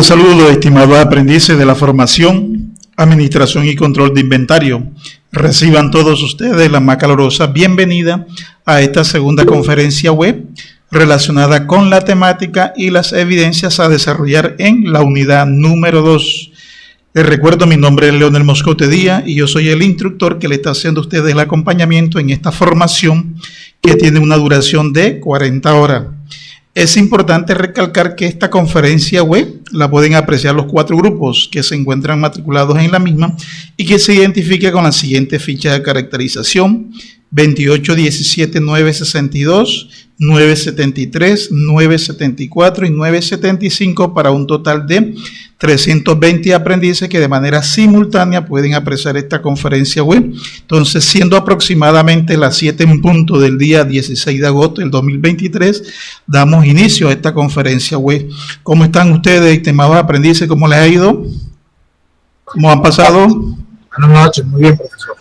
Les saludo, estimados aprendices de la formación, administración y control de inventario. Reciban todos ustedes la más calurosa bienvenida a esta segunda conferencia web relacionada con la temática y las evidencias a desarrollar en la unidad número 2. Les recuerdo, mi nombre es Leonel Moscote Díaz y yo soy el instructor que le está haciendo a ustedes el acompañamiento en esta formación que tiene una duración de 40 horas. Es importante recalcar que esta conferencia web la pueden apreciar los 4 grupos que se encuentran matriculados en la misma y que se identifica con la siguiente ficha de caracterización: 28, 17, 962, 973, 974 y 975 para un total de 320 aprendices que de manera simultánea pueden apreciar esta conferencia web. Entonces, siendo aproximadamente las 7 en punto del día 16 de agosto del 2023, damos inicio a esta conferencia web. ¿Cómo están ustedes, estimados aprendices? ¿Cómo les ha ido? ¿Cómo han pasado? Buenas noches, muy bien, profesor.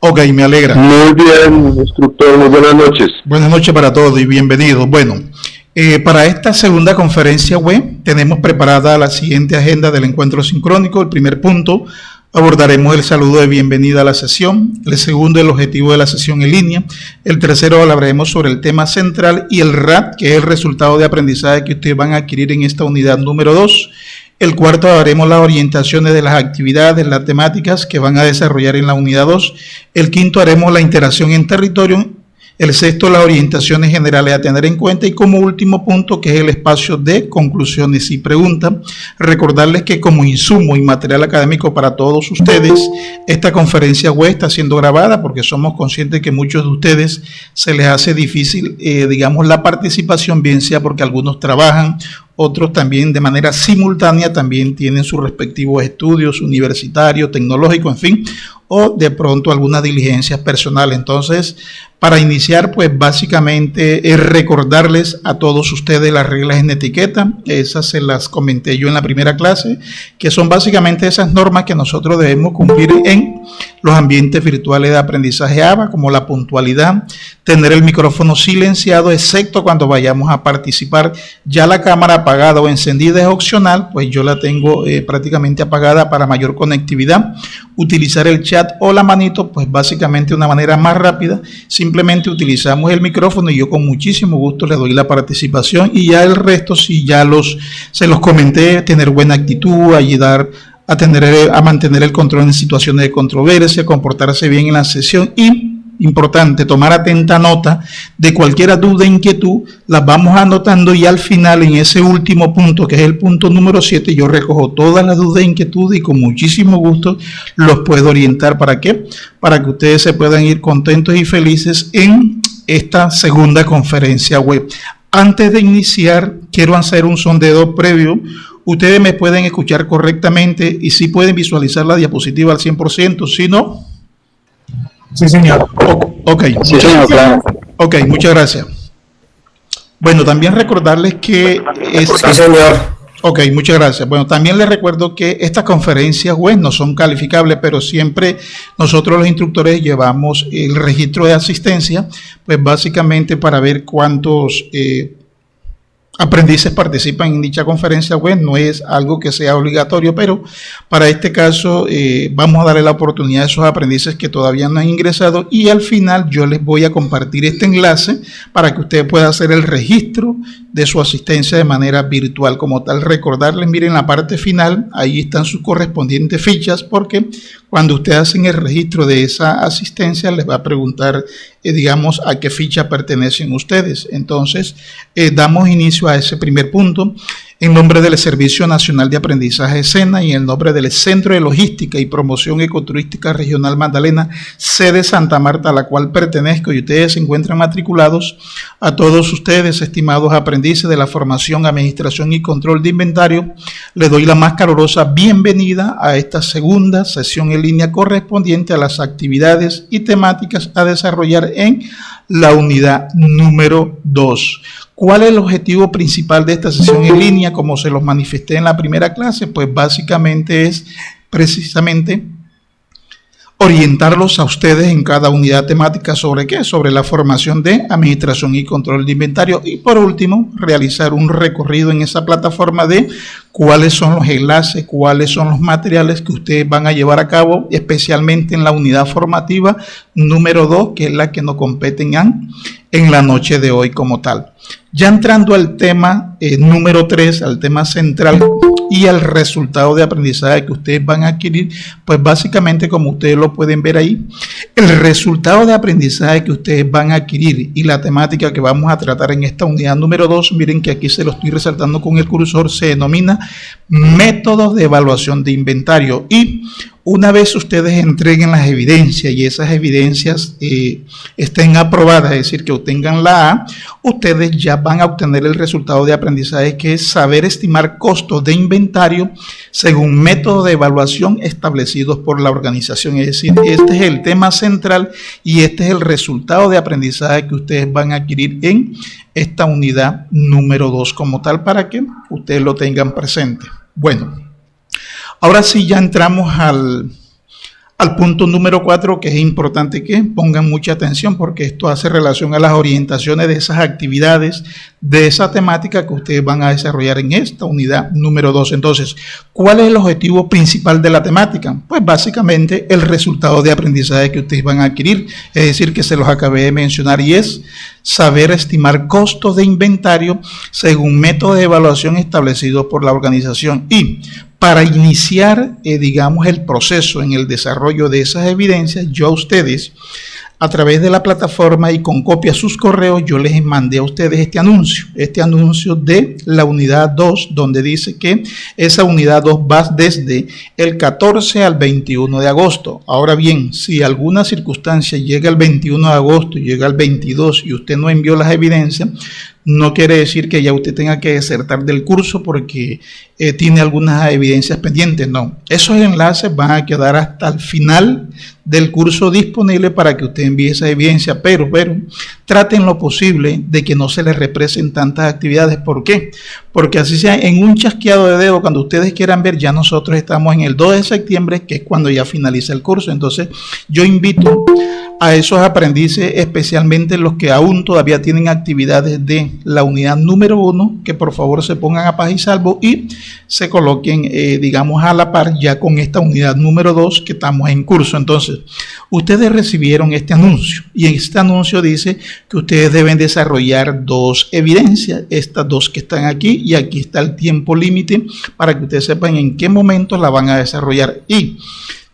Ok, me alegra. Muy bien, instructor, muy buenas noches. Buenas noches para todos y bienvenidos. Bueno, para esta segunda conferencia web tenemos preparada la siguiente agenda del encuentro sincrónico. El primer punto, abordaremos el saludo de bienvenida a la sesión. El segundo, el objetivo de la sesión en línea. El tercero, hablaremos sobre el tema central y el RAT, que es el resultado de aprendizaje que ustedes van a adquirir en esta unidad número 2. El cuarto, haremos las orientaciones de las actividades, las temáticas que van a desarrollar en la unidad 2. El quinto, haremos la interacción en territorio. El sexto, las orientaciones generales a tener en cuenta. Y como último punto, que es el espacio de conclusiones y preguntas, recordarles que como insumo y material académico para todos ustedes, esta conferencia web está siendo grabada porque somos conscientes que muchos de ustedes se les hace difícil, digamos, la participación, bien sea porque algunos trabajan, otros también de manera simultánea también tienen sus respectivos estudios universitarios, tecnológicos, en fin, o de pronto algunas diligencias personales. Entonces, para iniciar, pues básicamente es recordarles a todos ustedes las reglas en etiqueta. Esas se las comenté yo en la primera clase, que son básicamente esas normas que nosotros debemos cumplir en los ambientes virtuales de aprendizaje ABA, como la puntualidad, tener el micrófono silenciado, excepto cuando vayamos a participar. Ya la cámara apagada o encendida es opcional, pues yo la tengo prácticamente apagada para mayor conectividad. Utilizar el chat o la manito, pues básicamente de una manera más rápida. Simplemente utilizamos el micrófono y yo con muchísimo gusto le doy la participación, y ya el resto, si ya se los comenté, tener buena actitud, ayudar a mantener el control en situaciones de controversia, comportarse bien en la sesión y, importante, tomar atenta nota de cualquier duda e inquietud, las vamos anotando y al final, en ese último punto, que es el punto número 7, yo recojo todas las dudas e inquietudes y con muchísimo gusto los puedo orientar. ¿Para qué? Para que ustedes se puedan ir contentos y felices en esta segunda conferencia web. Antes de iniciar, quiero hacer un sondeo previo. Ustedes me pueden escuchar correctamente y si pueden visualizar la diapositiva al 100%, si no... Sí, señor. Ok, Sí, señor, claro. Ok, muchas gracias. Bueno, también recordarles que... Sí, señor. Ok, muchas gracias. Bueno, también les recuerdo que estas conferencias web no son calificables, pero siempre nosotros los instructores llevamos el registro de asistencia, pues básicamente para ver cuántos aprendices participan en dicha conferencia web. No es algo que sea obligatorio, pero para este caso vamos a darle la oportunidad a esos aprendices que todavía no han ingresado, y al final yo les voy a compartir este enlace para que usted pueda hacer el registro de su asistencia de manera virtual como tal. Recordarles, miren la parte final, ahí están sus correspondientes fichas, porque cuando ustedes hacen el registro de esa asistencia les va a preguntar, digamos, a qué ficha pertenecen ustedes. Entonces, damos inicio a ese primer punto. En nombre del Servicio Nacional de Aprendizaje SENA y en nombre del Centro de Logística y Promoción Ecoturística Regional Magdalena, sede Santa Marta, a la cual pertenezco y ustedes se encuentran matriculados, a todos ustedes, estimados aprendices de la formación, administración y control de inventario, les doy la más calurosa bienvenida a esta segunda sesión en línea correspondiente a las actividades y temáticas a desarrollar en la unidad número 2. ¿Cuál es el objetivo principal de esta sesión en línea? Como se los manifesté en la primera clase, pues básicamente es precisamente orientarlos a ustedes en cada unidad temática sobre qué, sobre la formación de administración y control de inventario, y por último realizar un recorrido en esa plataforma de cuáles son los enlaces, cuáles son los materiales que ustedes van a llevar a cabo, especialmente en la unidad formativa número 2, que es la que nos compete en la noche de hoy como tal. Ya entrando al tema número 3, al tema central y al resultado de aprendizaje que ustedes van a adquirir, pues básicamente, como ustedes lo pueden ver ahí, el resultado de aprendizaje que ustedes van a adquirir y la temática que vamos a tratar en esta unidad número 2, miren que aquí se lo estoy resaltando con el cursor, se denomina métodos de evaluación de inventario. Y una vez ustedes entreguen las evidencias y esas evidencias estén aprobadas, es decir, que obtengan la A, ustedes ya van a obtener el resultado de aprendizaje, que es saber estimar costos de inventario según métodos de evaluación establecidos por la organización. Es decir, este es el tema central y este es el resultado de aprendizaje que ustedes van a adquirir en esta unidad número 2 como tal, para que ustedes lo tengan presente. Bueno, ahora sí ya entramos al punto número 4, que es importante que pongan mucha atención porque esto hace relación a las orientaciones de esas actividades, de esa temática que ustedes van a desarrollar en esta unidad número 2. Entonces, ¿cuál es el objetivo principal de la temática? Pues básicamente el resultado de aprendizaje que ustedes van a adquirir, es decir, que se los acabé de mencionar, y es saber estimar costos de inventario según métodos de evaluación establecidos por la organización. Y para iniciar, digamos, el proceso en el desarrollo de esas evidencias, yo a ustedes, a través de la plataforma y con copia a sus correos, yo les mandé a ustedes este anuncio de la unidad 2, donde dice que esa unidad 2 va desde el 14 al 21 de agosto. Ahora bien, si alguna circunstancia llega el 21 de agosto, llega el 22 y usted no envió las evidencias, no quiere decir que ya usted tenga que desertar del curso porque tiene algunas evidencias pendientes. No, esos enlaces van a quedar hasta el final del curso disponible para que usted envíe esa evidencia, pero traten lo posible de que no se les represen tantas actividades. ¿Por qué? Porque así sea en un chasqueado de dedo, cuando ustedes quieran ver, ya nosotros estamos en el 2 de septiembre, que es cuando ya finaliza el curso. Entonces, yo invito a esos aprendices, especialmente los que aún todavía tienen actividades de la unidad número 1, que por favor se pongan a paz y salvo y se coloquen, digamos, a la par ya con esta unidad número 2 que estamos en curso. Entonces, ustedes recibieron este anuncio y en este anuncio dice que ustedes deben desarrollar 2 evidencias, estas 2 que están aquí, y aquí está el tiempo límite para que ustedes sepan en qué momento la van a desarrollar. Y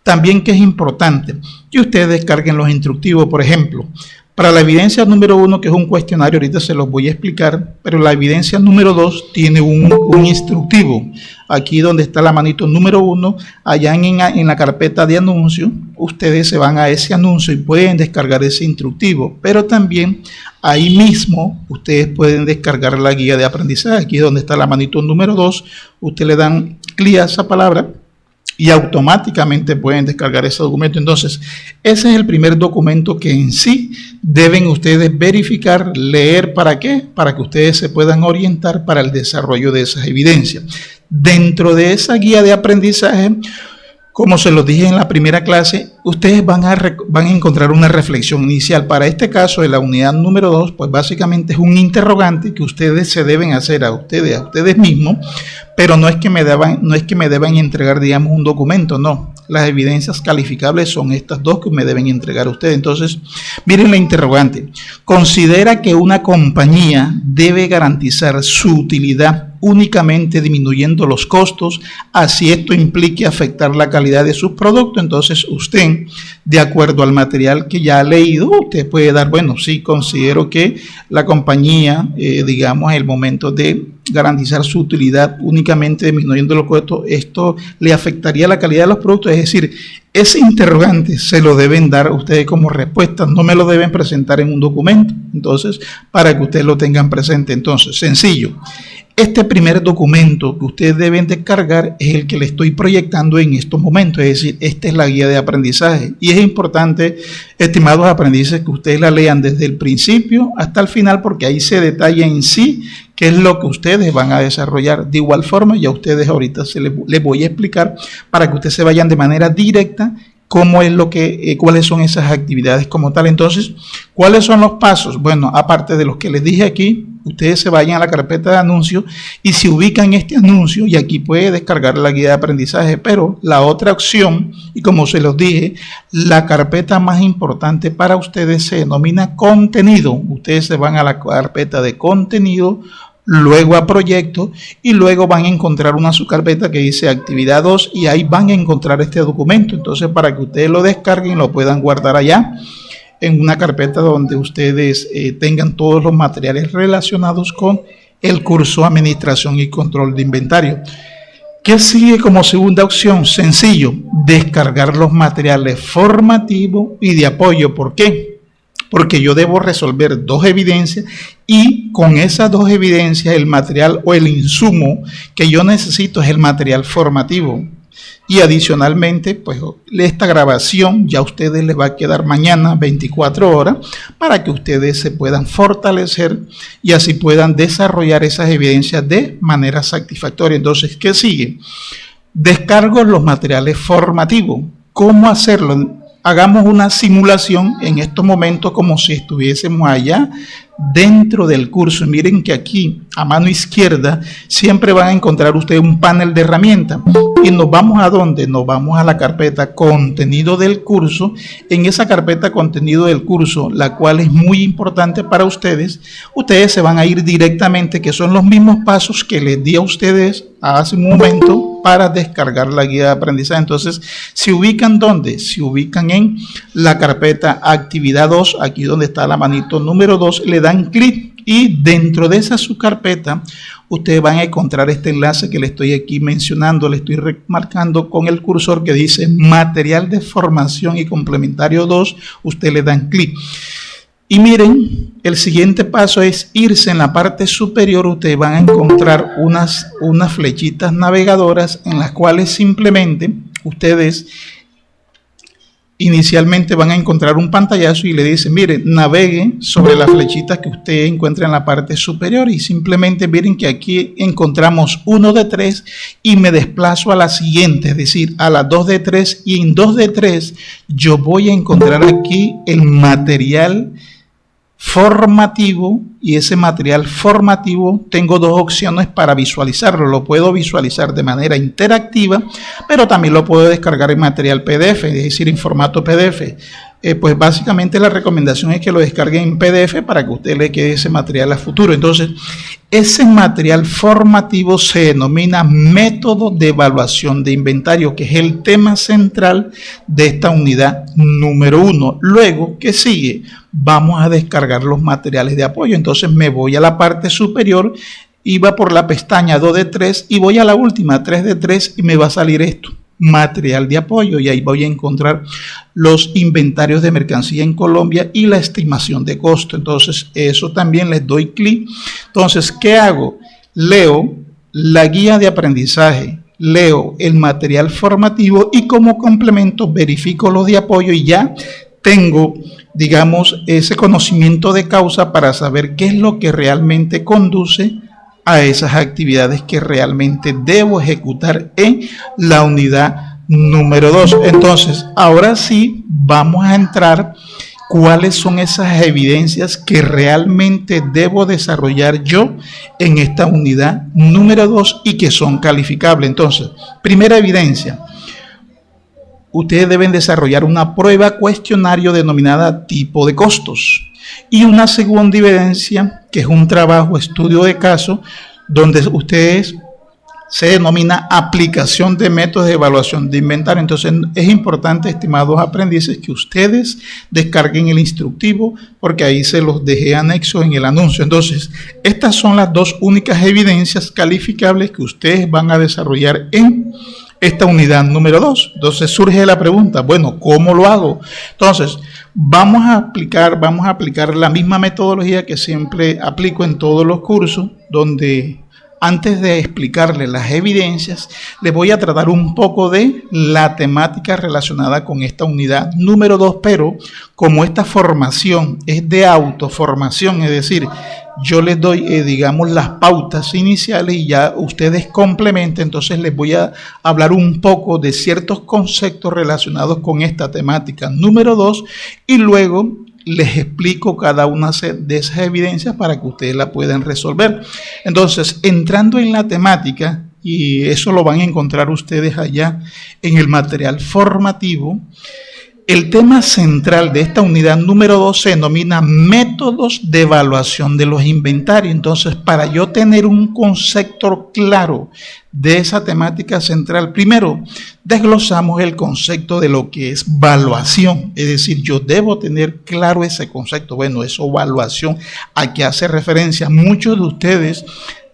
también, que es importante que ustedes descarguen los instructivos. Por ejemplo, para la evidencia número 1, que es un cuestionario, ahorita se los voy a explicar, pero la evidencia número 2 tiene un instructivo. Aquí donde está la manito número 1, allá en la carpeta de anuncio, ustedes se van a ese anuncio y pueden descargar ese instructivo, pero también ahí mismo ustedes pueden descargar la guía de aprendizaje. Aquí donde está la manito número 2, ustedes le dan clic a esa palabra y automáticamente pueden descargar ese documento. Entonces, ese es el primer documento que en sí deben ustedes verificar, leer. ¿Para qué? Para que ustedes se puedan orientar para el desarrollo de esas evidencias. Dentro de esa guía de aprendizaje, como se los dije en la primera clase, ustedes van a encontrar una reflexión inicial. Para este caso, de la unidad número 2, pues básicamente es un interrogante que ustedes se deben hacer a ustedes mismos, pero no es que me deban entregar, digamos, un documento, no. Las evidencias calificables son estas 2 que me deben entregar a ustedes. Entonces, miren la interrogante. ¿Considera que una compañía debe garantizar su utilidad únicamente disminuyendo los costos, así esto implique afectar la calidad de sus productos? Entonces, usted, de acuerdo al material que ya ha leído, usted puede dar, bueno, sí, considero que la compañía, digamos, en el momento de garantizar su utilidad únicamente disminuyendo los costos, esto le afectaría la calidad de los productos. Es decir, ese interrogante se lo deben dar ustedes como respuesta, no me lo deben presentar en un documento. Entonces, para que ustedes lo tengan presente. Entonces, sencillo. Este primer documento que ustedes deben descargar es el que le estoy proyectando en estos momentos, es decir, esta es la guía de aprendizaje. Y es importante, estimados aprendices, que ustedes la lean desde el principio hasta el final, porque ahí se detalla en sí qué es lo que ustedes van a desarrollar. De igual forma, ya ustedes ahorita les voy a explicar para que ustedes se vayan de manera directa cómo es cuáles son esas actividades como tal. Entonces, ¿cuáles son los pasos? Bueno, aparte de los que les dije aquí, ustedes se vayan a la carpeta de anuncios y se ubican este anuncio y aquí puede descargar la guía de aprendizaje, pero la otra opción, y como se los dije, la carpeta más importante para ustedes se denomina contenido. Ustedes se van a la carpeta de contenido, luego a proyectos y luego van a encontrar una subcarpeta que dice actividad 2 y ahí van a encontrar este documento. Entonces, para que ustedes lo descarguen y lo puedan guardar allá en una carpeta donde ustedes tengan todos los materiales relacionados con el curso Administración y Control de Inventario. ¿Qué sigue como segunda opción? Sencillo, descargar los materiales formativos y de apoyo. ¿Por qué? Porque yo debo resolver dos evidencias y con esas dos evidencias el material o el insumo que yo necesito es el material formativo. Y adicionalmente, pues esta grabación ya a ustedes les va a quedar mañana 24 horas para que ustedes se puedan fortalecer y así puedan desarrollar esas evidencias de manera satisfactoria. Entonces, ¿qué sigue? Descargo los materiales formativos. ¿Cómo hacerlo? Hagamos una simulación en estos momentos como si estuviésemos allá dentro del curso. Miren que aquí a mano izquierda siempre van a encontrar ustedes un panel de herramientas y nos vamos a ¿dónde? Nos vamos a la carpeta contenido del curso. En esa carpeta contenido del curso, la cual es muy importante para ustedes, ustedes se van a ir directamente, que son los mismos pasos que les di a ustedes hace un momento para descargar la guía de aprendizaje. Entonces, se ubican ¿dónde? Se ubican en la carpeta actividad 2, aquí donde está la manito número 2, le dan clic y dentro de esa subcarpeta ustedes van a encontrar este enlace que le estoy aquí mencionando, le estoy remarcando con el cursor que dice material de formación y complementario 2, ustedes le dan clic. Y miren, el siguiente paso es irse en la parte superior, ustedes van a encontrar unas flechitas navegadoras en las cuales simplemente ustedes inicialmente van a encontrar un pantallazo y le dicen, miren, navegue sobre las flechitas que usted encuentra en la parte superior y simplemente miren que aquí encontramos 1 de 3 y me desplazo a la siguiente, es decir, a la 2 de 3 y en 2 de 3 yo voy a encontrar aquí el material formativo y ese material formativo tengo dos opciones para visualizarlo. Lo puedo visualizar de manera interactiva, pero también lo puedo descargar en material PDF, es decir, en formato PDF. Pues básicamente la recomendación es que lo descarguen en PDF para que usted le quede ese material a futuro. Entonces, ese material formativo se denomina método de evaluación de inventario, que es el tema central de esta unidad número 1. Luego, ¿qué sigue? Vamos a descargar los materiales de apoyo. Entonces me voy a la parte superior, iba por la pestaña 2 de 3 y voy a la última 3 de 3 y me va a salir esto, material de apoyo, y ahí voy a encontrar los inventarios de mercancía en Colombia y la estimación de costo. Entonces eso también les doy clic. Entonces, ¿qué hago? Leo la guía de aprendizaje, leo el material formativo y como complemento verifico los de apoyo y ya tengo, digamos, ese conocimiento de causa para saber qué es lo que realmente conduce a esas actividades que realmente debo ejecutar en la unidad número 2. Entonces, ahora sí vamos a entrar cuáles son esas evidencias que realmente debo desarrollar yo en esta unidad número 2 y que son calificables. Entonces, primera evidencia. Ustedes deben desarrollar una prueba cuestionario denominada tipo de costos. Y una segunda evidencia, que es un trabajo, estudio de caso, donde ustedes se denomina aplicación de métodos de evaluación de inventario. Entonces es importante, estimados aprendices, que ustedes descarguen el instructivo porque ahí se los dejé anexo en el anuncio. Entonces, estas son las dos únicas evidencias calificables que ustedes van a desarrollar en esta unidad número 2. Entonces surge la pregunta, bueno, ¿cómo lo hago? Entonces, vamos a aplicar la misma metodología que siempre aplico en todos los cursos, donde antes de explicarles las evidencias, les voy a tratar un poco de la temática relacionada con esta unidad número 2, pero como esta formación es de autoformación, es decir, yo les doy, digamos, las pautas iniciales y ya ustedes complementan, entonces les voy a hablar un poco de ciertos conceptos relacionados con esta temática número 2 y luego les explico cada una de esas evidencias para que ustedes la puedan resolver. Entonces, entrando en la temática, y eso lo van a encontrar ustedes allá en el material formativo, el tema central de esta unidad número 2 se denomina métodos de evaluación de los inventarios. Entonces, para yo tener un concepto claro de esa temática central, primero desglosamos el concepto de lo que es valuación. Es decir, yo debo tener claro ese concepto. Bueno, eso, valuación, ¿a qué hace referencia? Muchos de ustedes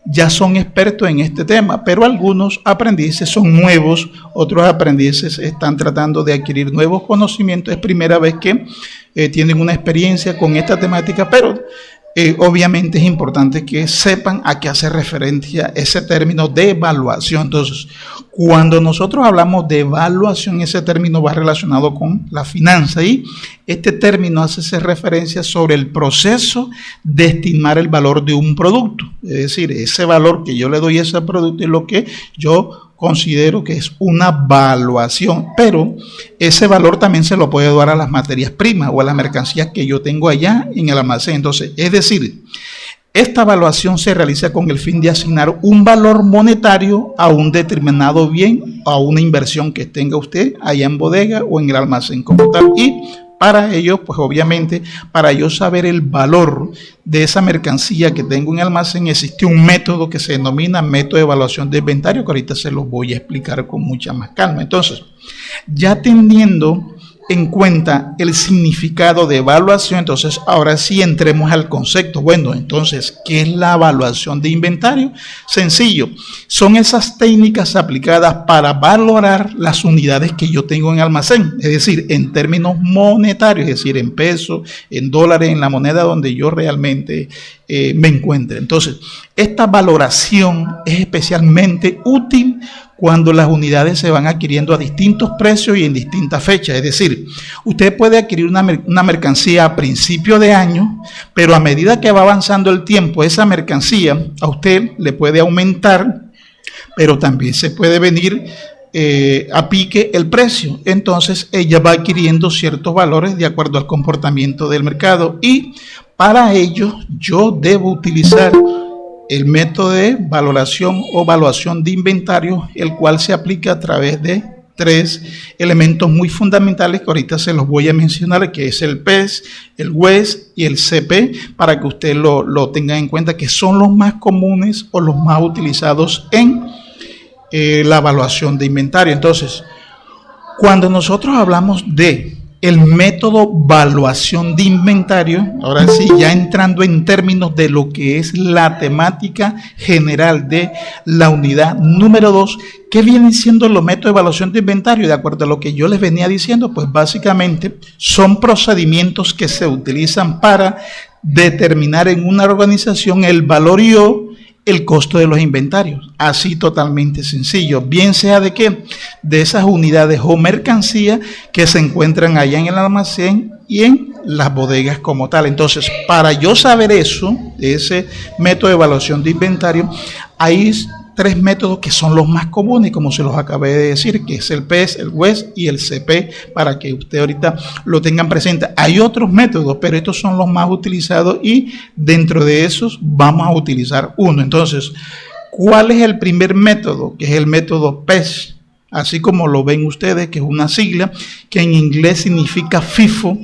ya son expertos en este tema, pero algunos aprendices son nuevos, otros aprendices están tratando de adquirir nuevos conocimientos, es primera vez que tienen una experiencia con esta temática, pero obviamente es importante que sepan a qué hace referencia ese término de evaluación. Entonces, cuando nosotros hablamos de evaluación, ese término va relacionado con la finanza y este término hace referencia sobre el proceso de estimar el valor de un producto. Es decir, ese valor que yo le doy a ese producto es lo que yo considero que es una valuación, pero ese valor también se lo puede dar a las materias primas o a las mercancías que yo tengo allá en el almacén. Entonces, es decir, esta evaluación se realiza con el fin de asignar un valor monetario a un determinado bien, a una inversión que tenga usted allá en bodega o en el almacén como tal. Y para ello, pues obviamente, para yo saber el valor de esa mercancía que tengo en el almacén, existe un método que se denomina método de evaluación de inventario, que ahorita se los voy a explicar con mucha más calma. Entonces, ya teniendo en cuenta el significado de evaluación, entonces ahora sí entremos al concepto. Bueno, entonces, ¿qué es la evaluación de inventario? Sencillo, son esas técnicas aplicadas para valorar las unidades que yo tengo en almacén, es decir, en términos monetarios, es decir, en pesos, en dólares, en la moneda donde yo realmente me encuentre. Entonces, esta valoración es especialmente útil cuando las unidades se van adquiriendo a distintos precios y en distintas fechas. Es decir, usted puede adquirir una mercancía a principio de año, pero a medida que va avanzando el tiempo, esa mercancía a usted le puede aumentar, pero también se puede venir a pique el precio. Entonces, ella va adquiriendo ciertos valores de acuerdo al comportamiento del mercado y para ello yo debo utilizar el método de valoración o evaluación de inventario, el cual se aplica a través de 3 elementos muy fundamentales que ahorita se los voy a mencionar, que es el PES, el WES y el CP, para que usted lo tenga en cuenta, que son los más comunes o los más utilizados en la evaluación de inventario. Entonces, cuando nosotros hablamos de el método evaluación de inventario, ahora sí, ya entrando en términos de lo que es la temática general de la unidad número 2, ¿qué vienen siendo los métodos de evaluación de inventario? De acuerdo a lo que yo les venía diciendo, pues básicamente son procedimientos que se utilizan para determinar en una organización el valor y o el costo de los inventarios, así totalmente sencillo, bien sea de qué, de esas unidades o mercancías que se encuentran allá en el almacén y en las bodegas como tal. Entonces, para yo saber eso, ese método de evaluación de inventario, hay 3 métodos que son los más comunes, como se los acabé de decir, que es el PES, el WES y el CP, para que usted ahorita lo tengan presente. Hay otros métodos, pero estos son los más utilizados y dentro de esos vamos a utilizar uno. Entonces, ¿cuál es el primer método? Que es el método PES, así como lo ven ustedes, que es una sigla que en inglés significa FIFO.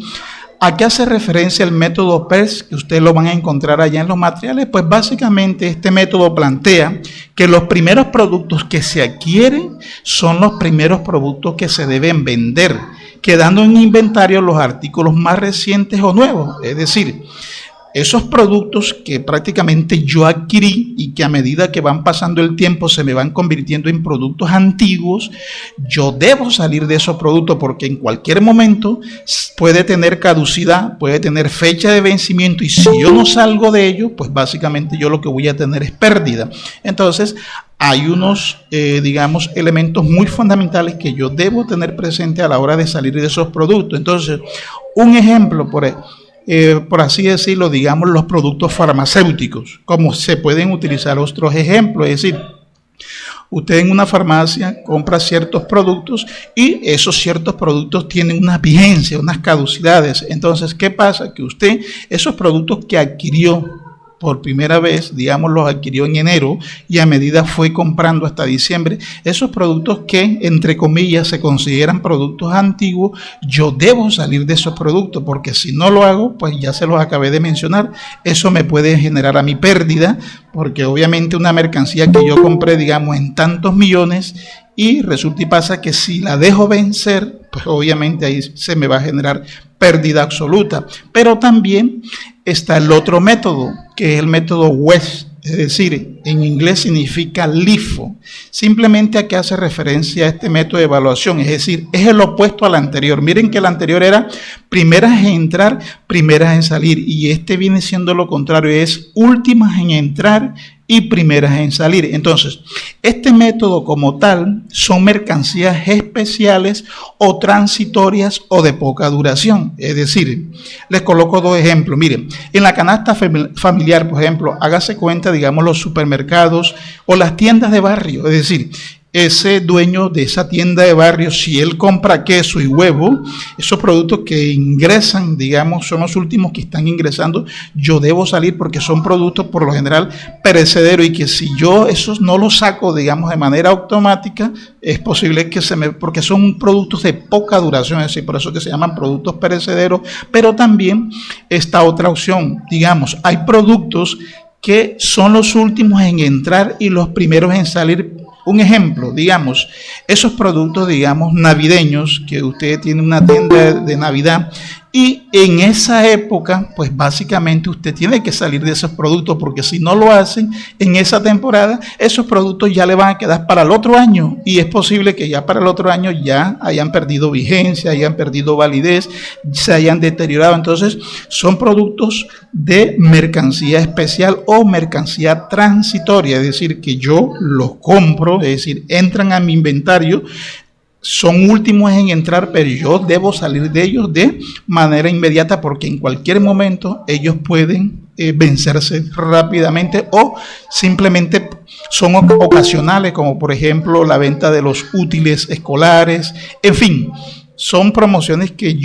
¿A qué hace referencia el método PES? Que ustedes lo van a encontrar allá en los materiales. Pues básicamente este método plantea que los primeros productos que se adquieren son los primeros productos que se deben vender, quedando en inventario los artículos más recientes o nuevos. Es decir, esos productos que prácticamente yo adquirí y que a medida que van pasando el tiempo se me van convirtiendo en productos antiguos, yo debo salir de esos productos porque en cualquier momento puede tener caducidad, puede tener fecha de vencimiento y si yo no salgo de ello, pues básicamente yo lo que voy a tener es pérdida. Entonces, hay unos, digamos, elementos muy fundamentales que yo debo tener presente a la hora de salir de esos productos. Entonces, un ejemplo, por así decirlo, digamos, los productos farmacéuticos, como se pueden utilizar otros ejemplos, es decir, usted en una farmacia compra ciertos productos y esos ciertos productos tienen una vigencia, unas caducidades. Entonces, ¿qué pasa? Que usted, esos productos que adquirió por primera vez, digamos, los adquirió en enero y a medida fue comprando hasta diciembre, esos productos que, entre comillas, se consideran productos antiguos, yo debo salir de esos productos porque si no lo hago, pues ya se los acabé de mencionar, eso me puede generar a mi pérdida porque obviamente una mercancía que yo compré, digamos, en tantos millones y resulta y pasa que si la dejo vencer, pues obviamente ahí se me va a generar pérdida absoluta. Pero también está el otro método, que es el método West, es decir, en inglés significa LIFO. Simplemente a qué hace referencia a este método de evaluación, es decir, es el opuesto al anterior. Miren que el anterior era primeras en entrar, primeras en salir, y este viene siendo lo contrario, es últimas en entrar y primeras en salir. Entonces, este método como tal son mercancías especiales o transitorias o de poca duración. Es decir, les coloco dos ejemplos. Miren, en la canasta familiar, por ejemplo, hágase cuenta, digamos, los supermercados o las tiendas de barrio. Es decir, ese dueño de esa tienda de barrio, si él compra queso y huevo, esos productos que ingresan, digamos, son los últimos que están ingresando, yo debo salir porque son productos por lo general perecederos y que si yo esos no los saco, digamos, de manera automática, es posible que porque son productos de poca duración, es decir, por eso que se llaman productos perecederos, pero también esta otra opción, digamos, hay productos que son los últimos en entrar y los primeros en salir. Un ejemplo, digamos, esos productos, digamos, navideños, que usted tiene una tienda de Navidad y en esa época, pues básicamente usted tiene que salir de esos productos porque si no lo hacen en esa temporada, esos productos ya le van a quedar para el otro año y es posible que ya para el otro año ya hayan perdido vigencia, hayan perdido validez, se hayan deteriorado. Entonces, son productos de mercancía especial o mercancía transitoria, es decir, que yo los compro, es decir, entran a mi inventario, son últimos en entrar, pero yo debo salir de ellos de manera inmediata porque en cualquier momento ellos pueden vencerse rápidamente o simplemente son ocasionales, como por ejemplo la venta de los útiles escolares, en fin. Son promociones que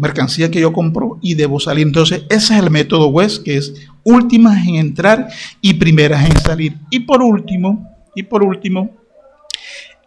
mercancía que yo compro y debo salir. Entonces, ese es el método West, que es últimas en entrar y primeras en salir. Y por último,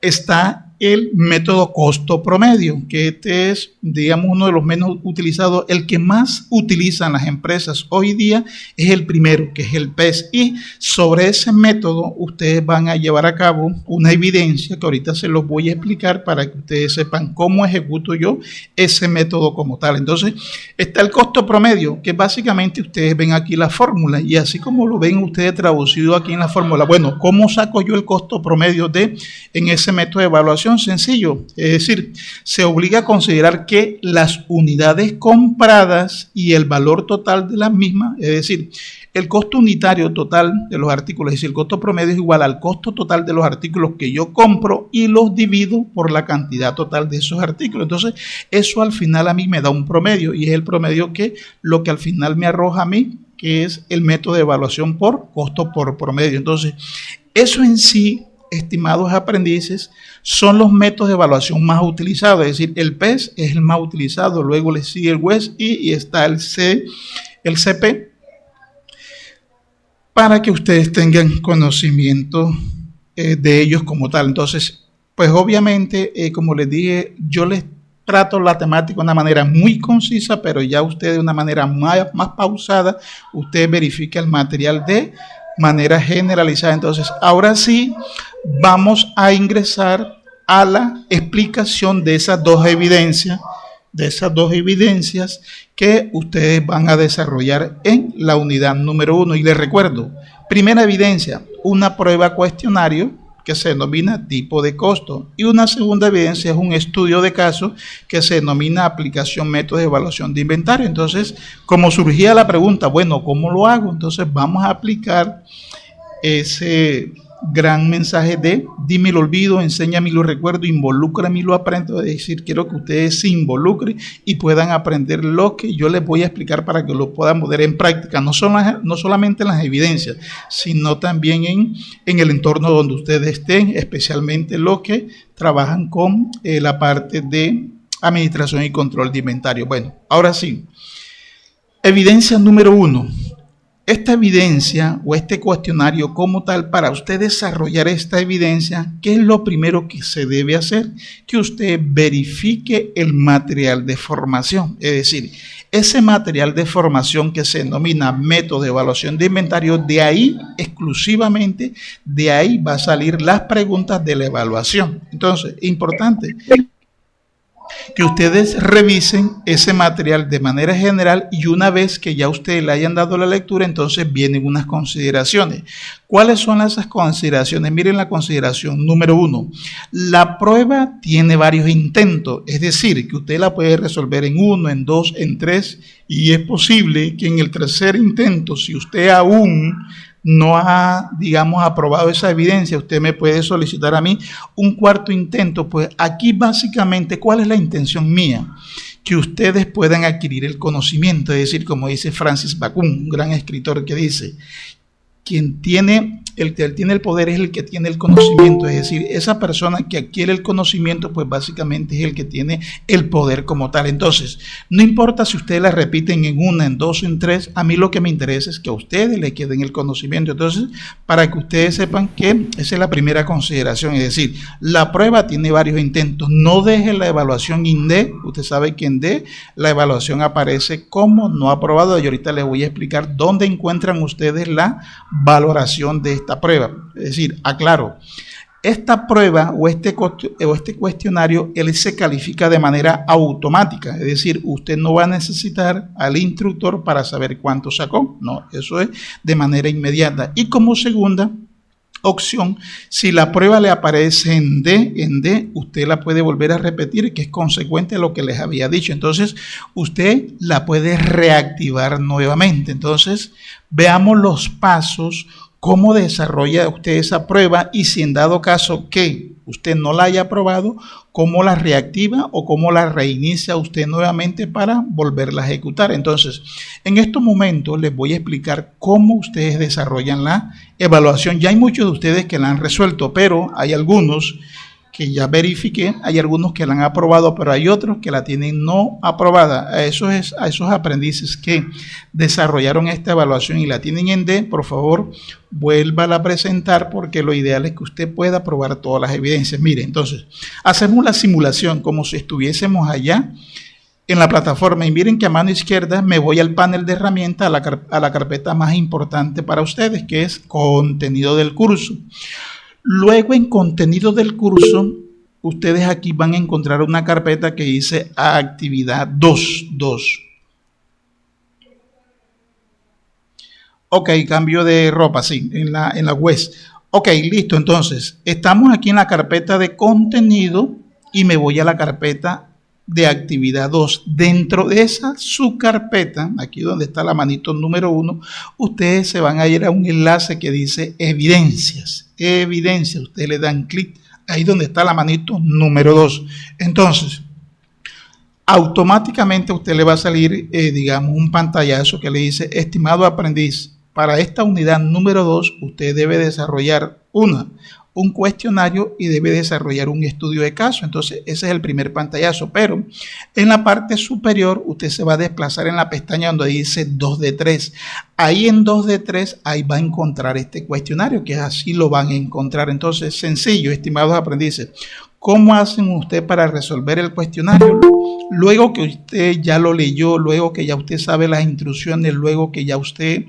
está el método costo promedio, que este es, digamos, uno de los menos utilizados. El que más utilizan las empresas hoy día es el primero, que es el PES. Y sobre ese método ustedes van a llevar a cabo una evidencia que ahorita se los voy a explicar para que ustedes sepan cómo ejecuto yo ese método como tal. Entonces, está el costo promedio, que básicamente ustedes ven aquí la fórmula y así como lo ven ustedes traducido aquí en la fórmula. Bueno, ¿cómo saco yo el costo promedio en ese método de evaluación? Sencillo, es decir, se obliga a considerar que las unidades compradas y el valor total de las mismas, es decir, el costo unitario total de los artículos, es decir, el costo promedio es igual al costo total de los artículos que yo compro y los divido por la cantidad total de esos artículos. Entonces, eso al final a mí me da un promedio y es el promedio que lo que al final me arroja a mí, que es el método de evaluación por costo por promedio. Entonces, eso en sí, estimados aprendices, son los métodos de evaluación más utilizados, es decir, el PES es el más utilizado, luego le sigue el WES y está el CP, para que ustedes tengan conocimiento de ellos como tal. Entonces, pues obviamente, como les dije, yo les trato la temática de una manera muy concisa, pero ya ustedes de una manera más pausada, ustedes verifican el material de manera generalizada. Entonces, ahora sí, vamos a ingresar a la explicación de esas dos evidencias de esas dos evidencias que ustedes van a desarrollar en la unidad número 1. Y les recuerdo, primera evidencia, una prueba cuestionario que se denomina tipo de costo, y una segunda evidencia es un estudio de caso que se denomina aplicación método de evaluación de inventario. Entonces, como surgía la pregunta, bueno, ¿cómo lo hago? Entonces vamos a aplicar ese gran mensaje de dime lo olvido, enséñame lo recuerdo, involúcrame y lo aprendo. Es decir, quiero que ustedes se involucren y puedan aprender lo que yo les voy a explicar para que lo puedan poner en práctica, no solamente en las evidencias, sino también en el entorno donde ustedes estén, especialmente los que trabajan con la parte de administración y control de inventario. Bueno, ahora sí, evidencia número 1. Esta evidencia o este cuestionario como tal, para usted desarrollar esta evidencia, ¿qué es lo primero que se debe hacer? Que usted verifique el material de formación. Es decir, ese material de formación que se denomina método de evaluación de inventario, de ahí exclusivamente, de ahí va a salir las preguntas de la evaluación. Entonces, importante que ustedes revisen ese material de manera general, y una vez que ya ustedes le hayan dado la lectura, entonces vienen unas consideraciones. ¿Cuáles son esas consideraciones? Miren la consideración número 1. La prueba tiene varios intentos, es decir, que usted la puede resolver en 1, en 2, en 3, y es posible que en el tercer intento, si usted aún no ha, digamos, aprobado esa evidencia, usted me puede solicitar a mí un cuarto intento. Pues aquí básicamente, ¿cuál es la intención mía? Que ustedes puedan adquirir el conocimiento, es decir, como dice Francis Bacon, un gran escritor que dice, quien tiene el poder es el que tiene el conocimiento, es decir, esa persona que adquiere el conocimiento, pues básicamente es el que tiene el poder como tal. Entonces, no importa si ustedes la repiten en 1, en 2, en 3, a mí lo que me interesa es que a ustedes les queden el conocimiento. Entonces, para que ustedes sepan que esa es la primera consideración, es decir, la prueba tiene varios intentos, no deje la evaluación en D. Usted sabe que en D la evaluación aparece como no aprobado, y ahorita les voy a explicar dónde encuentran ustedes la valoración de esta prueba. Es decir, aclaro, esta prueba o este cuestionario, él se califica de manera automática, es decir, usted no va a necesitar al instructor para saber cuánto sacó, no, eso es de manera inmediata. Y como segunda opción, si la prueba le aparece en D, usted la puede volver a repetir, que es consecuente a lo que les había dicho. Entonces, usted la puede reactivar nuevamente. Entonces, veamos los pasos, cómo desarrolla usted esa prueba, y si en dado caso que usted no la haya aprobado, cómo la reactiva o cómo la reinicia usted nuevamente para volverla a ejecutar. Entonces, en estos momentos les voy a explicar cómo ustedes desarrollan la evaluación. Ya hay muchos de ustedes que la han resuelto, pero hay algunos que ya verifiqué, hay algunos que la han aprobado, pero hay otros que la tienen no aprobada. A esos aprendices que desarrollaron esta evaluación y la tienen en D, por favor, vuélvala a presentar, porque lo ideal es que usted pueda probar todas las evidencias. Mire, entonces, hacemos la simulación como si estuviésemos allá en la plataforma, y miren que a mano izquierda me voy al panel de herramientas, a la carpeta más importante para ustedes, que es contenido del curso. Luego, en contenido del curso, ustedes aquí van a encontrar una carpeta que dice actividad 2. Ok, cambio de ropa, sí, en la web. Ok, listo. Entonces, estamos aquí en la carpeta de contenido y me voy a la carpeta de actividad 2. Dentro de esa subcarpeta, aquí donde está la manito número 1, ustedes se van a ir a un enlace que dice evidencias. Evidencias, ustedes le dan clic ahí donde está la manito número 2. Entonces, automáticamente a usted le va a salir, digamos, un pantallazo que le dice, estimado aprendiz, para esta unidad número 2, usted debe desarrollar un cuestionario y debe desarrollar un estudio de caso. Entonces, ese es el primer pantallazo, pero en la parte superior usted se va a desplazar en la pestaña donde dice 2 de 3. Ahí en 2 de 3, ahí va a encontrar este cuestionario, que así lo van a encontrar. Entonces, sencillo, estimados aprendices. ¿Cómo hacen usted para resolver el cuestionario? Luego que usted ya lo leyó, luego que ya usted sabe las instrucciones, luego que ya usted...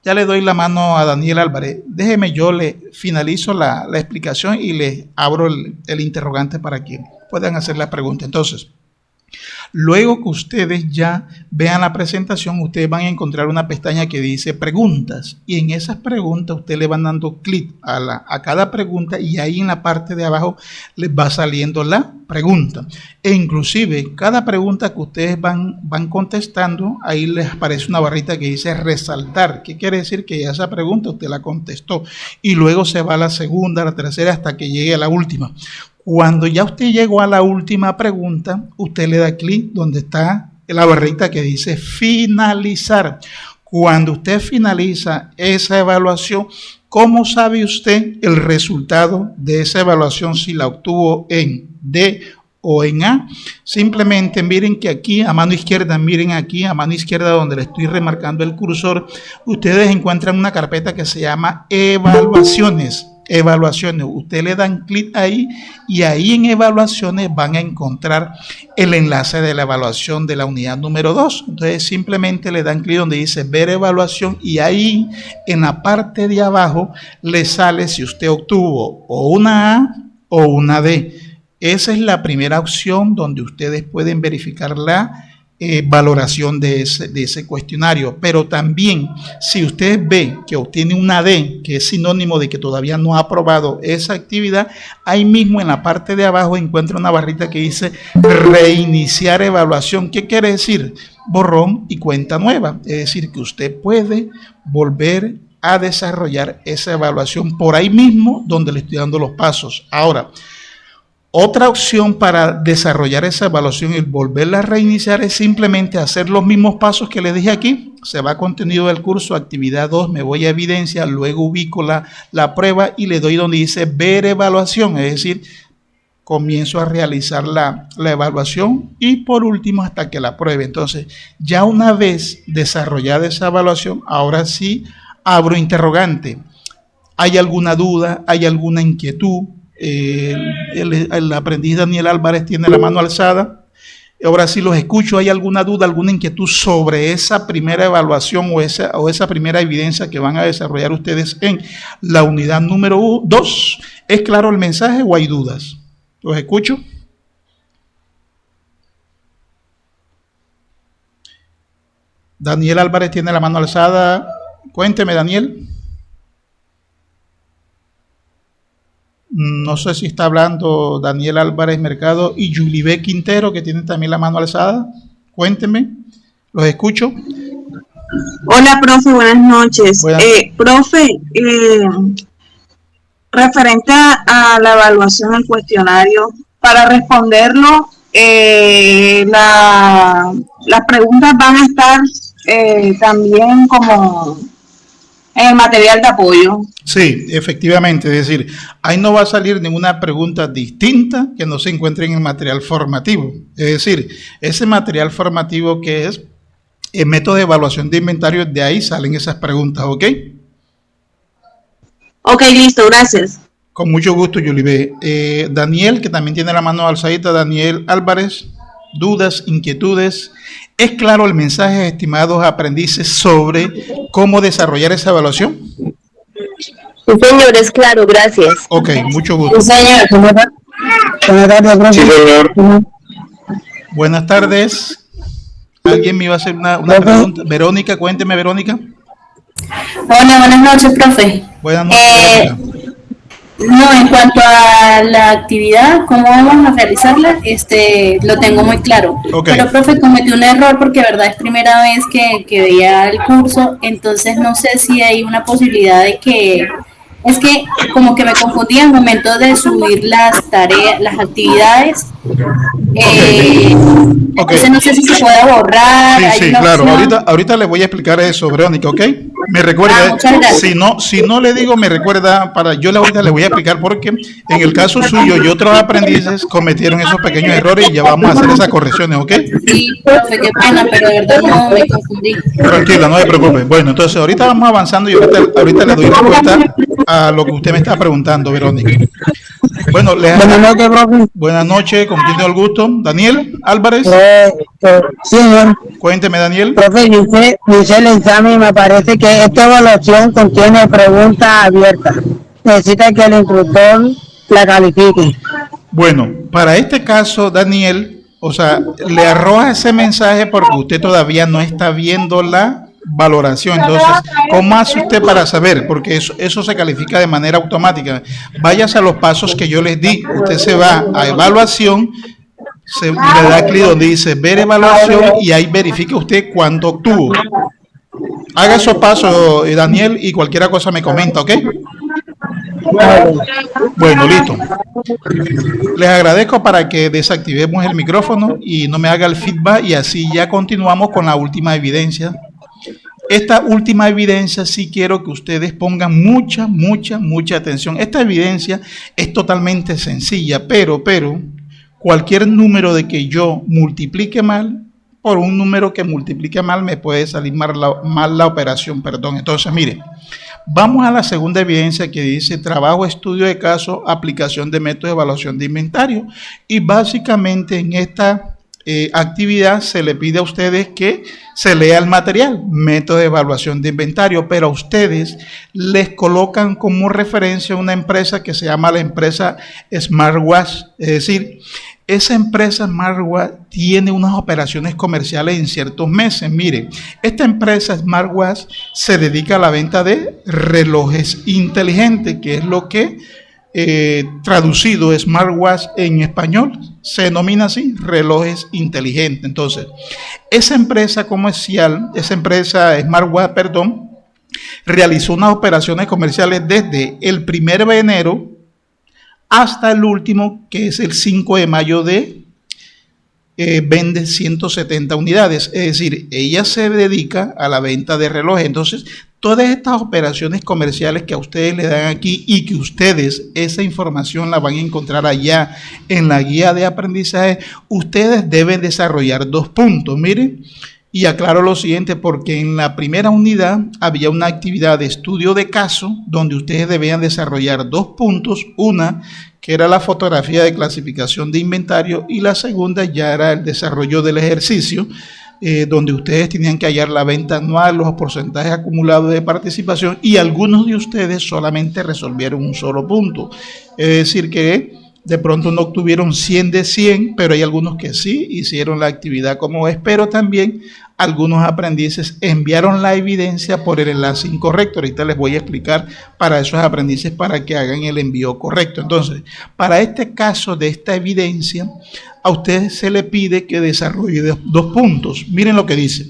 Ya le doy la mano a Daniel Álvarez. Déjeme, yo le finalizo la explicación y le abro el interrogante para que puedan hacer la pregunta. Entonces, Luego que ustedes ya vean la presentación, ustedes van a encontrar una pestaña que dice preguntas, y en esas preguntas ustedes le van dando clic a cada pregunta, y ahí en la parte de abajo les va saliendo la pregunta. E inclusive cada pregunta que ustedes van contestando, ahí les aparece una barrita que dice resaltar. ¿Qué quiere decir? Que esa pregunta usted la contestó, y luego se va a la segunda, a la tercera, hasta que llegue a la última. Cuando ya usted llegó a la última pregunta, usted le da clic donde está la barrita que dice finalizar. Cuando usted finaliza esa evaluación, ¿cómo sabe usted el resultado de esa evaluación si la obtuvo en D o en A? Simplemente miren que aquí a mano izquierda, miren aquí a mano izquierda donde le estoy remarcando el cursor, ustedes encuentran una carpeta que se llama evaluaciones. Evaluaciones, usted le dan clic ahí, y ahí en evaluaciones van a encontrar el enlace de la evaluación de la unidad número 2. Entonces simplemente le dan clic donde dice ver evaluación, y ahí en la parte de abajo le sale si usted obtuvo o una A o una D. Esa es la primera opción donde ustedes pueden verificar la valoración de ese cuestionario. Pero también, si usted ve que obtiene una D, que es sinónimo de que todavía no ha aprobado esa actividad, ahí mismo en la parte de abajo encuentra una barrita que dice reiniciar evaluación. ¿Qué quiere decir? Borrón y cuenta nueva. Es decir, que usted puede volver a desarrollar esa evaluación por ahí mismo donde le estoy dando los pasos. Ahora, otra opción para desarrollar esa evaluación y volverla a reiniciar es simplemente hacer los mismos pasos que les dije aquí. Se va a contenido del curso, actividad 2, me voy a evidencia, luego ubico la prueba y le doy donde dice ver evaluación, es decir, comienzo a realizar la evaluación y por último hasta que la pruebe. Entonces, ya una vez desarrollada esa evaluación, ahora sí abro interrogante. ¿Hay alguna duda? ¿Hay alguna inquietud? El aprendiz Daniel Álvarez tiene la mano alzada. Ahora sí los escucho. ¿Hay alguna duda, alguna inquietud sobre esa primera evaluación o esa primera evidencia que van a desarrollar ustedes en la unidad número 2? ¿Es claro el mensaje o hay dudas? Los escucho. Daniel Álvarez tiene la mano alzada. Cuénteme, Daniel. No sé si está hablando Daniel Álvarez Mercado y Yulibé Quintero, que tienen también la mano alzada. Cuénteme, los escucho. Hola, profe, buenas noches. Profe, referente a la evaluación del cuestionario, para responderlo, las preguntas van a estar también como en el material de apoyo. Sí, efectivamente, es decir, ahí no va a salir ninguna pregunta distinta que no se encuentre en el material formativo. Es decir, ese material formativo que es el método de evaluación de inventario, de ahí salen esas preguntas, ¿ok? Ok, listo, gracias. Con mucho gusto, Yulibé. Daniel, que también tiene la mano alzadita, Daniel Álvarez, dudas, inquietudes. ¿Es claro el mensaje, estimados aprendices, sobre cómo desarrollar esa evaluación? Sí, señor, es claro, gracias. Ok, mucho gusto. Sí, señor. Sí, señor. Buenas tardes. ¿Alguien me iba a hacer una pregunta? Verónica, cuénteme, Verónica. Hola, buenas noches, profe. Buenas noches, Verónica. No, en cuanto a la actividad, cómo vamos a realizarla, lo tengo muy claro. Okay. Pero, profe, cometí un error porque, verdad, es primera vez que veía el curso, entonces no sé si hay una posibilidad de que... Es que como que me confundí al momento de subir las tareas, las actividades. Entonces no sé si se puede borrar. Sí, claro. Ahorita le voy a explicar eso, Verónica, ¿ok? Me recuerda, si no le digo, me recuerda, ahorita le voy a explicar porque en el caso suyo y otros aprendices cometieron esos pequeños errores y ya vamos a hacer esas correcciones, ¿ok? Sí, profe, qué pena, pero de verdad no me confundí. Tranquila, no se preocupe. Bueno, entonces ahorita vamos avanzando y ahorita le doy respuesta a lo que usted me está preguntando, Verónica. Bueno, buenas noches, profe. Buenas noches, ¿con quién tengo el gusto? ¿Daniel Álvarez? Sí, señor. Cuénteme, Daniel. Profe, hice el examen y me parece que esta evaluación contiene preguntas abiertas. Necesita que el instructor la califique. Bueno, para este caso, Daniel, O sea, le arroja ese mensaje porque usted todavía no está viendo la valoración. Entonces, ¿cómo hace usted para saber? Porque eso se califica de manera automática. Váyase a los pasos que yo les di. Usted se va a evaluación, le da clic donde dice ver evaluación y ahí verifique usted cuánto obtuvo. Haga esos pasos, Daniel, y cualquier cosa me comenta, ¿ok? Bueno, listo. Les agradezco para que desactivemos el micrófono y no me haga el feedback y así ya continuamos con la última evidencia. Esta última evidencia sí quiero que ustedes pongan mucha atención. Esta evidencia es totalmente sencilla, pero cualquier número de que yo multiplique mal, por un número que multiplique mal me puede salir mal la operación, perdón. Entonces, mire, vamos a la segunda evidencia que dice trabajo, estudio de caso, aplicación de método de evaluación de inventario. Y básicamente en esta actividad se le pide a ustedes que se lea el material, método de evaluación de inventario, pero a ustedes les colocan como referencia una empresa que se llama la empresa SmartWatch, es decir, esa empresa SmartWatch tiene unas operaciones comerciales en ciertos meses. Mire, esta empresa SmartWatch se dedica a la venta de relojes inteligentes, que es lo que traducido smartwatch en español se denomina así, relojes inteligentes. Entonces, esa empresa comercial, esa empresa smartwatch, perdón, realizó unas operaciones comerciales desde el 1 de enero hasta el último, que es el 5 de mayo vende 170 unidades. Es decir, ella se dedica a la venta de relojes. Entonces, todas estas operaciones comerciales que a ustedes le dan aquí y que ustedes esa información la van a encontrar allá en la guía de aprendizaje, ustedes deben desarrollar 2 puntos. Miren, y aclaro lo siguiente, porque en la primera unidad había una actividad de estudio de caso donde ustedes debían desarrollar 2 puntos, una que era la fotografía de clasificación de inventario y la segunda ya era el desarrollo del ejercicio, donde ustedes tenían que hallar la venta anual, los porcentajes acumulados de participación, y algunos de ustedes solamente resolvieron un solo punto. Es decir que de pronto no obtuvieron 100 de 100, pero hay algunos que sí hicieron la actividad como es, pero también algunos aprendices enviaron la evidencia por el enlace incorrecto. Ahorita les voy a explicar para esos aprendices para que hagan el envío correcto. Entonces, para este caso de esta evidencia, a ustedes se le pide que desarrolle 2 puntos. Miren lo que dice.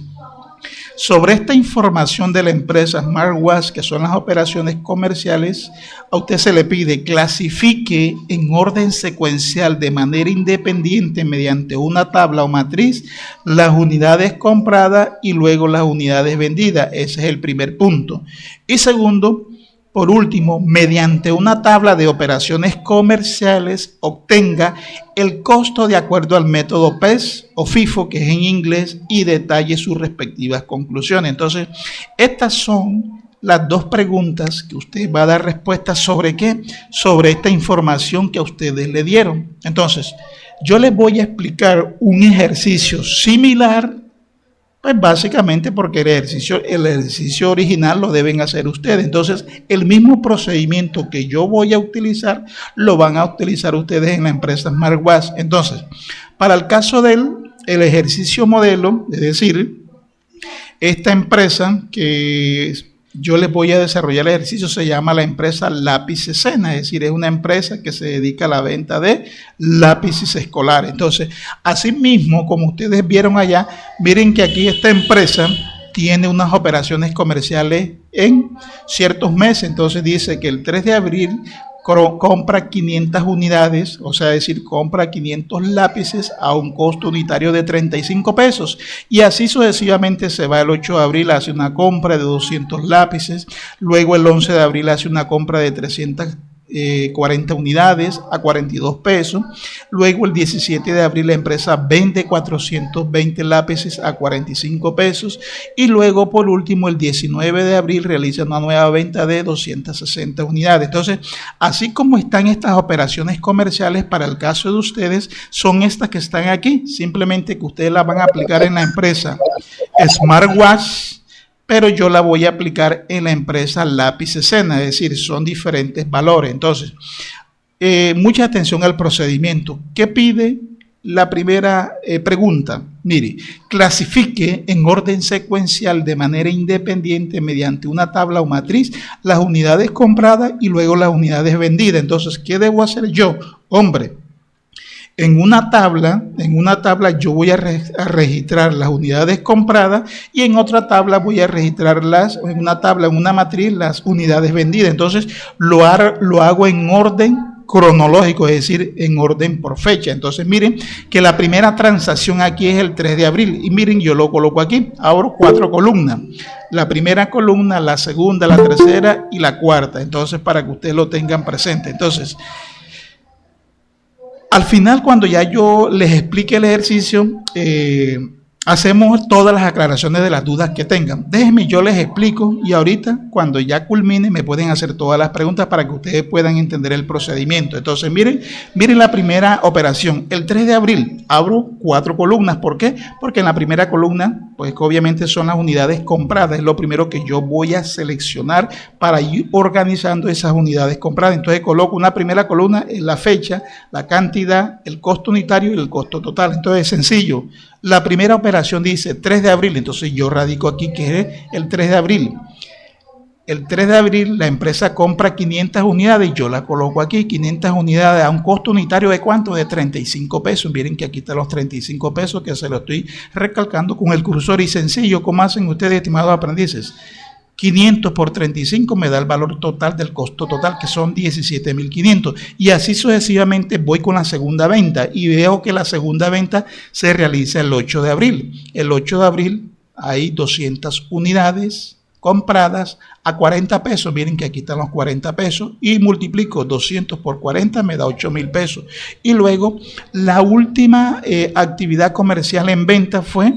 Sobre esta información de la empresa SmartWatch, que son las operaciones comerciales, a usted se le pide clasifique en orden secuencial de manera independiente mediante una tabla o matriz las unidades compradas y luego las unidades vendidas. Ese es el primer punto. Y segundo, por último, mediante una tabla de operaciones comerciales, obtenga el costo de acuerdo al método PES o FIFO, que es en inglés, y detalle sus respectivas conclusiones. Entonces, estas son las 2 preguntas que usted va a dar respuesta sobre qué, sobre esta información que a ustedes le dieron. Entonces, yo les voy a explicar un ejercicio similar. Pues básicamente porque el ejercicio original lo deben hacer ustedes. Entonces, el mismo procedimiento que yo voy a utilizar, lo van a utilizar ustedes en la empresa SmartWatch. Entonces, para el caso del ejercicio modelo, es decir, esta empresa que yo les voy a desarrollar el ejercicio se llama la empresa Lápiz Escena, es decir, es una empresa que se dedica a la venta de lápices escolares. Entonces, asimismo, como ustedes vieron allá, miren que aquí esta empresa tiene unas operaciones comerciales en ciertos meses. Entonces dice que el 3 de abril compra 500 unidades, o sea, es decir, compra 500 lápices a un costo unitario de 35 pesos. Y así sucesivamente se va el 8 de abril, hace una compra de 200 lápices, luego el 11 de abril hace una compra de 340 unidades a 42 pesos, luego el 17 de abril la empresa vende 420 lápices a 45 pesos y luego por último el 19 de abril realiza una nueva venta de 260 unidades. Entonces, así como están estas operaciones comerciales, para el caso de ustedes son estas que están aquí, simplemente que ustedes las van a aplicar en la empresa SmartWatch, pero yo la voy a aplicar en la empresa Lápiz Escena, es decir, son diferentes valores. Entonces, mucha atención al procedimiento. ¿Qué pide la primera pregunta. Mire, clasifique en orden secuencial de manera independiente mediante una tabla o matriz las unidades compradas y luego las unidades vendidas. Entonces, ¿qué debo hacer yo? Hombre, en una tabla yo voy a registrar las unidades compradas y en otra tabla voy a registrar en una matriz, las unidades vendidas. Entonces, lo hago en orden cronológico, es decir, en orden por fecha. Entonces, miren que la primera transacción aquí es el 3 de abril. Y miren, yo lo coloco aquí. Abro 4 columnas. La primera columna, la segunda, la tercera y la cuarta. Entonces, para que ustedes lo tengan presente. Entonces, al final, cuando ya yo les explique el ejercicio, hacemos todas las aclaraciones de las dudas que tengan. Déjenme, yo les explico y ahorita, cuando ya culmine, me pueden hacer todas las preguntas para que ustedes puedan entender el procedimiento. Entonces, miren la primera operación. El 3 de abril abro 4 columnas. ¿Por qué? Porque en la primera columna, pues obviamente son las unidades compradas. Es lo primero que yo voy a seleccionar para ir organizando esas unidades compradas. Entonces, coloco una primera columna en la fecha, la cantidad, el costo unitario y el costo total. Entonces, es sencillo. La primera operación dice 3 de abril, entonces yo radico aquí que es el 3 de abril. El 3 de abril la empresa compra 500 unidades, yo la coloco aquí, 500 unidades a un costo unitario de ¿cuánto? De 35 pesos. Miren que aquí están los 35 pesos que se lo estoy recalcando con el cursor y sencillo. ¿Cómo hacen ustedes, estimados aprendices? 500 por 35 me da el valor total del costo total, que son 17.500. Y así sucesivamente voy con la segunda venta y veo que la segunda venta se realiza el 8 de abril. El 8 de abril hay 200 unidades compradas a 40 pesos. Miren que aquí están los 40 pesos y multiplico 200 por 40, me da 8.000 pesos. Y luego la última actividad comercial en venta fue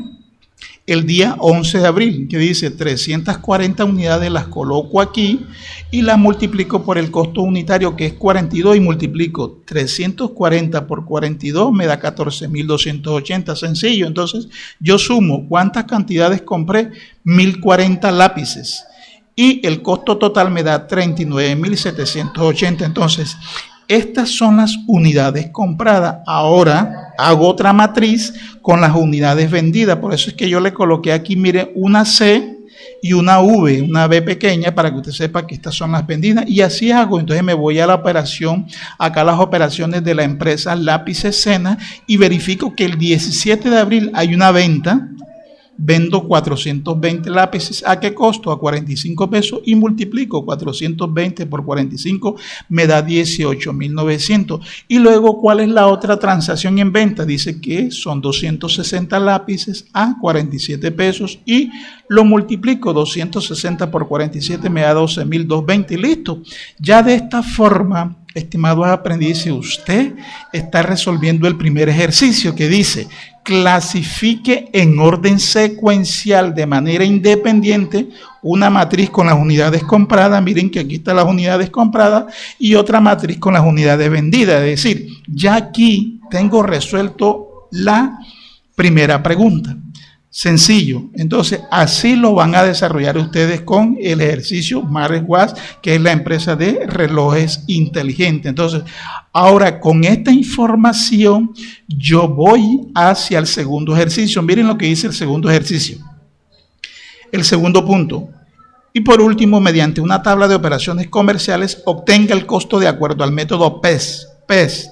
el día 11 de abril, que dice 340 unidades, las coloco aquí y las multiplico por el costo unitario, que es 42, y multiplico 340 por 42, me da 14.280, sencillo. Entonces, yo sumo cuántas cantidades compré, 1.040 lápices, y el costo total me da 39.780. Entonces, estas son las unidades compradas. Ahora hago otra matriz con las unidades vendidas. Por eso es que yo le coloqué aquí, mire, una C y una V, una V pequeña, para que usted sepa que estas son las vendidas. Y así hago. Entonces me voy a la operación, acá las operaciones de la empresa Lápices Sena, y verifico que el 17 de abril hay una venta. Vendo 420 lápices. ¿A qué costo? A 45 pesos, y multiplico 420 por 45, me da 18.900. Y luego, ¿cuál es la otra transacción en venta? Dice que son 260 lápices a 47 pesos y lo multiplico, 260 por 47 me da 12.220. Listo. Ya de esta forma, estimados aprendices, usted está resolviendo el primer ejercicio, que dice: clasifique en orden secuencial de manera independiente una matriz con las unidades compradas. Miren que aquí están las unidades compradas y otra matriz con las unidades vendidas. Es decir, ya aquí tengo resuelto la primera pregunta. Sencillo. Entonces, así lo van a desarrollar ustedes con el ejercicio Smartwatch, que es la empresa de relojes inteligentes. Entonces, ahora con esta información, yo voy hacia el segundo ejercicio. Miren lo que dice el segundo ejercicio. El segundo punto. Y por último, mediante una tabla de operaciones comerciales, obtenga el costo de acuerdo al método PES.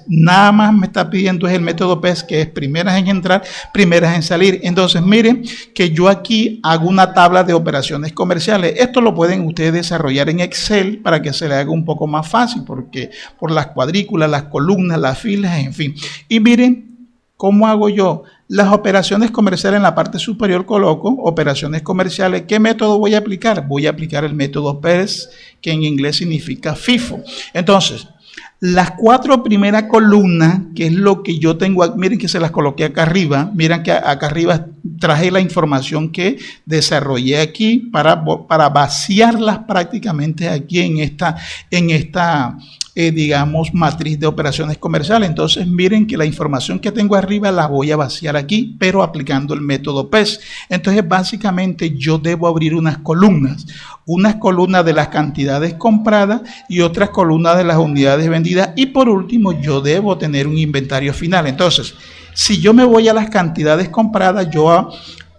Nada más me está pidiendo es el método PES, que es primeras en entrar, primeras en salir. Entonces, miren que yo aquí hago una tabla de operaciones comerciales. Esto lo pueden ustedes desarrollar en Excel para que se le haga un poco más fácil, porque por las cuadrículas, las columnas, las filas, en fin. Y miren cómo hago yo las operaciones comerciales. En la parte superior coloco operaciones comerciales. ¿Qué método voy a aplicar? Voy a aplicar el método PES, que en inglés significa FIFO. Entonces, las 4 primeras columnas, que es lo que yo tengo, miren que se las coloqué acá arriba. Miren que acá arriba traje la información que desarrollé aquí para vaciarlas prácticamente aquí en esta digamos, matriz de operaciones comerciales. Entonces, miren que la información que tengo arriba la voy a vaciar aquí, pero aplicando el método PES. Entonces, básicamente, yo debo abrir unas columnas de las cantidades compradas y otras columnas de las unidades vendidas. vendida y por último yo debo tener un inventario final. Entonces, si yo me voy a las cantidades compradas, yo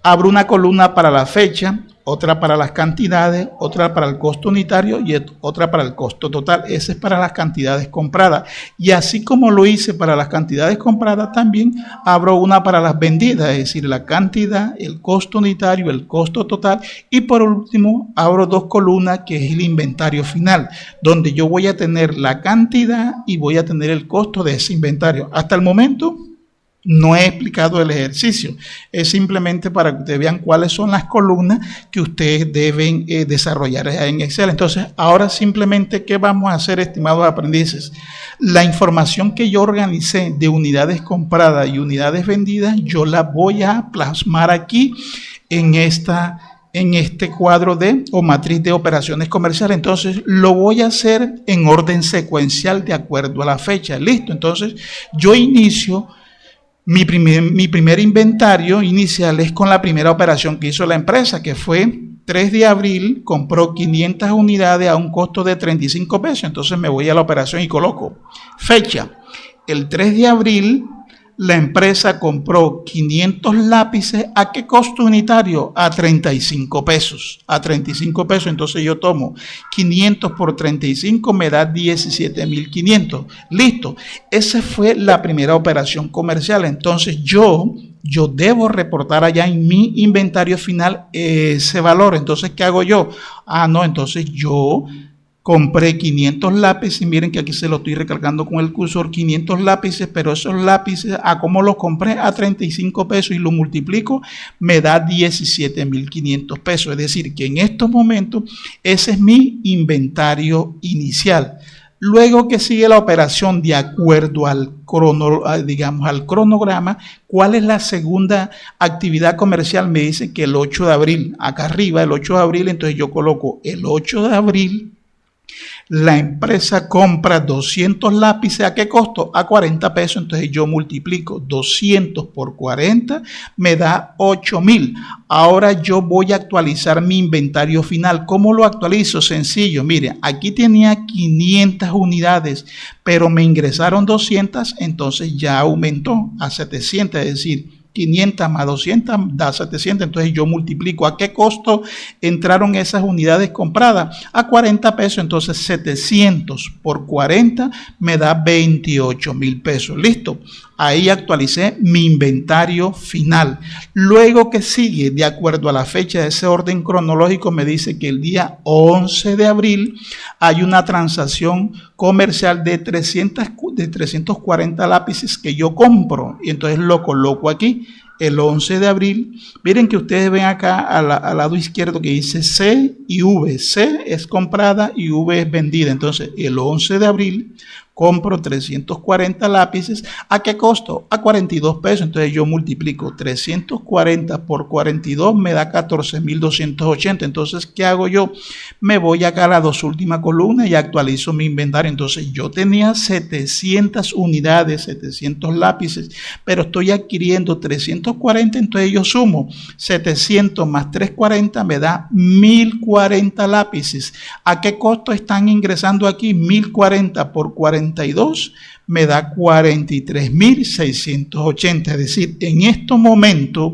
abro una columna para la fecha, otra para las cantidades, otra para el costo unitario y otra para el costo total. Ese es para las cantidades compradas. Y así como lo hice para las cantidades compradas, también abro una para las vendidas, es decir, la cantidad, el costo unitario, el costo total. Y por último, abro dos columnas que es el inventario final, donde yo voy a tener la cantidad y voy a tener el costo de ese inventario. Hasta el momento no he explicado el ejercicio, es simplemente para que ustedes vean cuáles son las columnas que ustedes deben desarrollar en Excel. Entonces, ahora simplemente, ¿qué vamos a hacer, estimados aprendices? La información que yo organicé de unidades compradas y unidades vendidas, yo la voy a plasmar aquí en este cuadro o matriz de operaciones comerciales. Entonces, lo voy a hacer en orden secuencial de acuerdo a la fecha. Listo, entonces, yo inicio. Mi primer inventario inicial es con la primera operación que hizo la empresa, que fue 3 de abril, compró 500 unidades a un costo de 35 pesos. Entonces me voy a la operación y coloco fecha. El 3 de abril, la empresa compró 500 lápices. ¿A qué costo unitario? A 35 pesos. A 35 pesos. Entonces yo tomo 500 por 35, me da 17.500. Listo. Esa fue la primera operación comercial. Entonces yo debo reportar allá en mi inventario final ese valor. Entonces, ¿qué hago yo? Entonces yo compré 500 lápices y miren que aquí se lo estoy recargando con el cursor, 500 lápices, pero esos lápices, ¿cómo los compré? A 35 pesos y lo multiplico, me da 17.500 pesos. Es decir, que en estos momentos ese es mi inventario inicial. Luego que sigue la operación de acuerdo al cronograma, ¿cuál es la segunda actividad comercial? Me dice que el 8 de abril, acá arriba el 8 de abril, entonces yo coloco el 8 de abril. La empresa compra 200 lápices. ¿A qué costo? A 40 pesos. Entonces yo multiplico 200 por 40, me da 8.000. Ahora yo voy a actualizar mi inventario final. ¿Cómo lo actualizo? Sencillo. Mire, aquí tenía 500 unidades, pero me ingresaron 200, entonces ya aumentó a 700, es decir, 500 más 200 da 700, entonces yo multiplico. ¿A qué costo entraron esas unidades compradas? A 40 pesos, entonces 700 por 40 me da 28.000 pesos. Listo, ahí actualicé mi inventario final. Luego que sigue, de acuerdo a la fecha de ese orden cronológico, me dice que el día 11 de abril hay una transacción comercial de 340 lápices que yo compro y entonces lo coloco aquí. El 11 de abril, miren que ustedes ven acá al lado izquierdo que dice C y V. C es comprada y V es vendida. Entonces, el 11 de abril compro 340 lápices. ¿A qué costo? A 42 pesos. Entonces yo multiplico 340 por 42, me da 14.280. Entonces, ¿qué hago yo? Me voy acá a las dos últimas columnas y actualizo mi inventario. Entonces yo tenía 700 unidades, 700 lápices, pero estoy adquiriendo 340. Entonces yo sumo 700 más 340, me da 1.040 lápices. ¿A qué costo están ingresando aquí? 1.040 por 42 me da 43.680. Es decir, en estos momentos,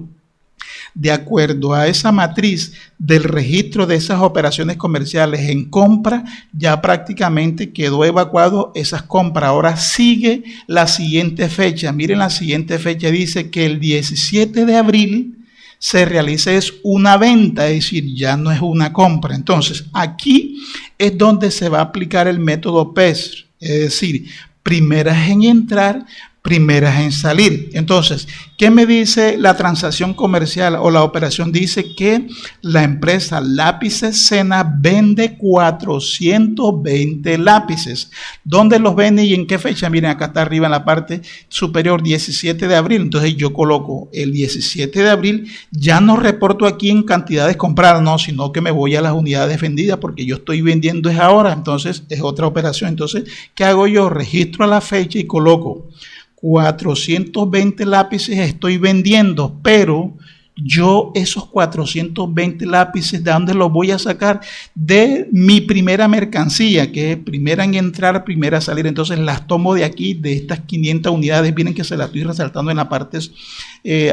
de acuerdo a esa matriz del registro de esas operaciones comerciales en compra, ya prácticamente quedó evacuado esas compras. Ahora sigue la siguiente fecha. Miren, la siguiente fecha dice que el 17 de abril se realiza una venta, es decir, ya no es una compra. Entonces, aquí es donde se va a aplicar el método PESR. Es decir, primeras en entrar, primeras en salir. Entonces, ¿qué me dice la transacción comercial o la operación? Dice que la empresa Lápices Sena vende 420 lápices. ¿Dónde los vende y en qué fecha? Miren, acá está arriba en la parte superior, 17 de abril. Entonces yo coloco el 17 de abril. Ya no reporto aquí en cantidades compradas, no, sino que me voy a las unidades vendidas porque yo estoy vendiendo es ahora. Entonces es otra operación. Entonces, ¿qué hago yo? Registro a la fecha y coloco 420 lápices estoy vendiendo, pero yo esos 420 lápices, ¿de dónde los voy a sacar? De mi primera mercancía, que es primera en entrar, primera a salir. Entonces las tomo de aquí, de estas 500 unidades. Miren que se las estoy resaltando en la parte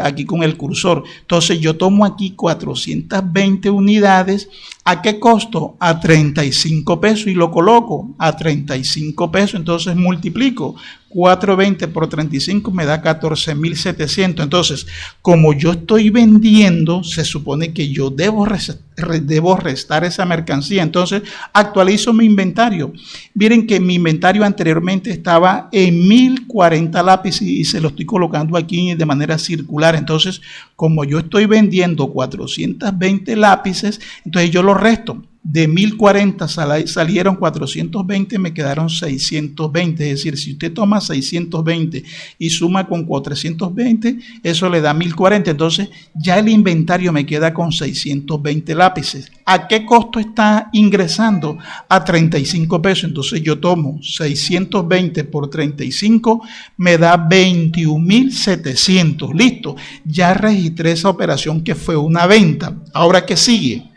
aquí con el cursor. Entonces yo tomo aquí 420 unidades. ¿A qué costo? A 35 pesos y lo coloco a 35 pesos. Entonces multiplico 420 por 35 me da 14.700. Entonces, como yo estoy vendiendo, se supone que yo debo restar esa mercancía. Entonces, actualizo mi inventario. Miren que mi inventario anteriormente estaba en 1040 lápices y se lo estoy colocando aquí de manera circular. Entonces, como yo estoy vendiendo 420 lápices, entonces yo lo resto. De 1040 salieron 420, me quedaron 620. Es decir, si usted toma 620 y suma con 420, eso le da 1040. Entonces, ya el inventario me queda con 620 lápices. ¿A qué costo está ingresando? A 35 pesos. Entonces, yo tomo 620 por 35, me da 21.700. Listo. Ya registré esa operación que fue una venta. Ahora, ¿qué sigue?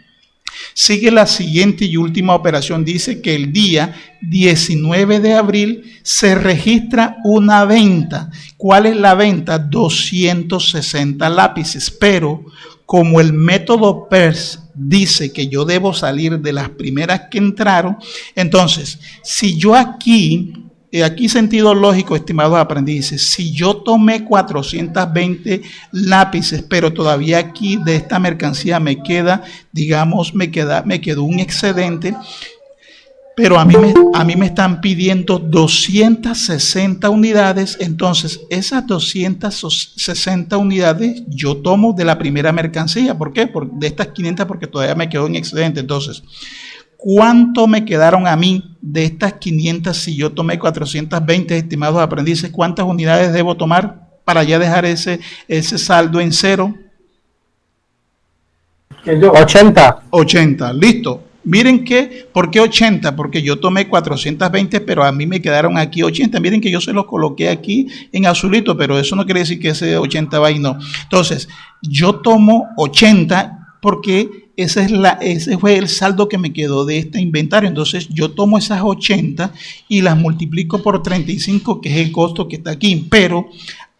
Sigue la siguiente y última operación. Dice que el día 19 de abril se registra una venta. ¿Cuál es la venta? 260 lápices. Pero como el método PERS dice que yo debo salir de las primeras que entraron, entonces, si yo aquí sentido lógico, estimados aprendices, si yo tomé 420 lápices, pero todavía aquí de esta mercancía me queda, digamos, me quedó un excedente, pero a mí me están pidiendo 260 unidades, entonces esas 260 unidades yo tomo de la primera mercancía. ¿Por qué? De estas 500 porque todavía me quedó en excedente. Entonces, ¿cuánto me quedaron a mí de estas 500 si yo tomé 420, estimados aprendices? ¿Cuántas unidades debo tomar para ya dejar ese saldo en cero? 80. 80, listo. Miren que, ¿por qué 80? Porque yo tomé 420, pero a mí me quedaron aquí 80. Miren que yo se los coloqué aquí en azulito, pero eso no quiere decir que ese 80 va y no. Entonces, yo tomo 80 porque ese fue el saldo que me quedó de este inventario. Entonces yo tomo esas 80 y las multiplico por 35, que es el costo que está aquí. Pero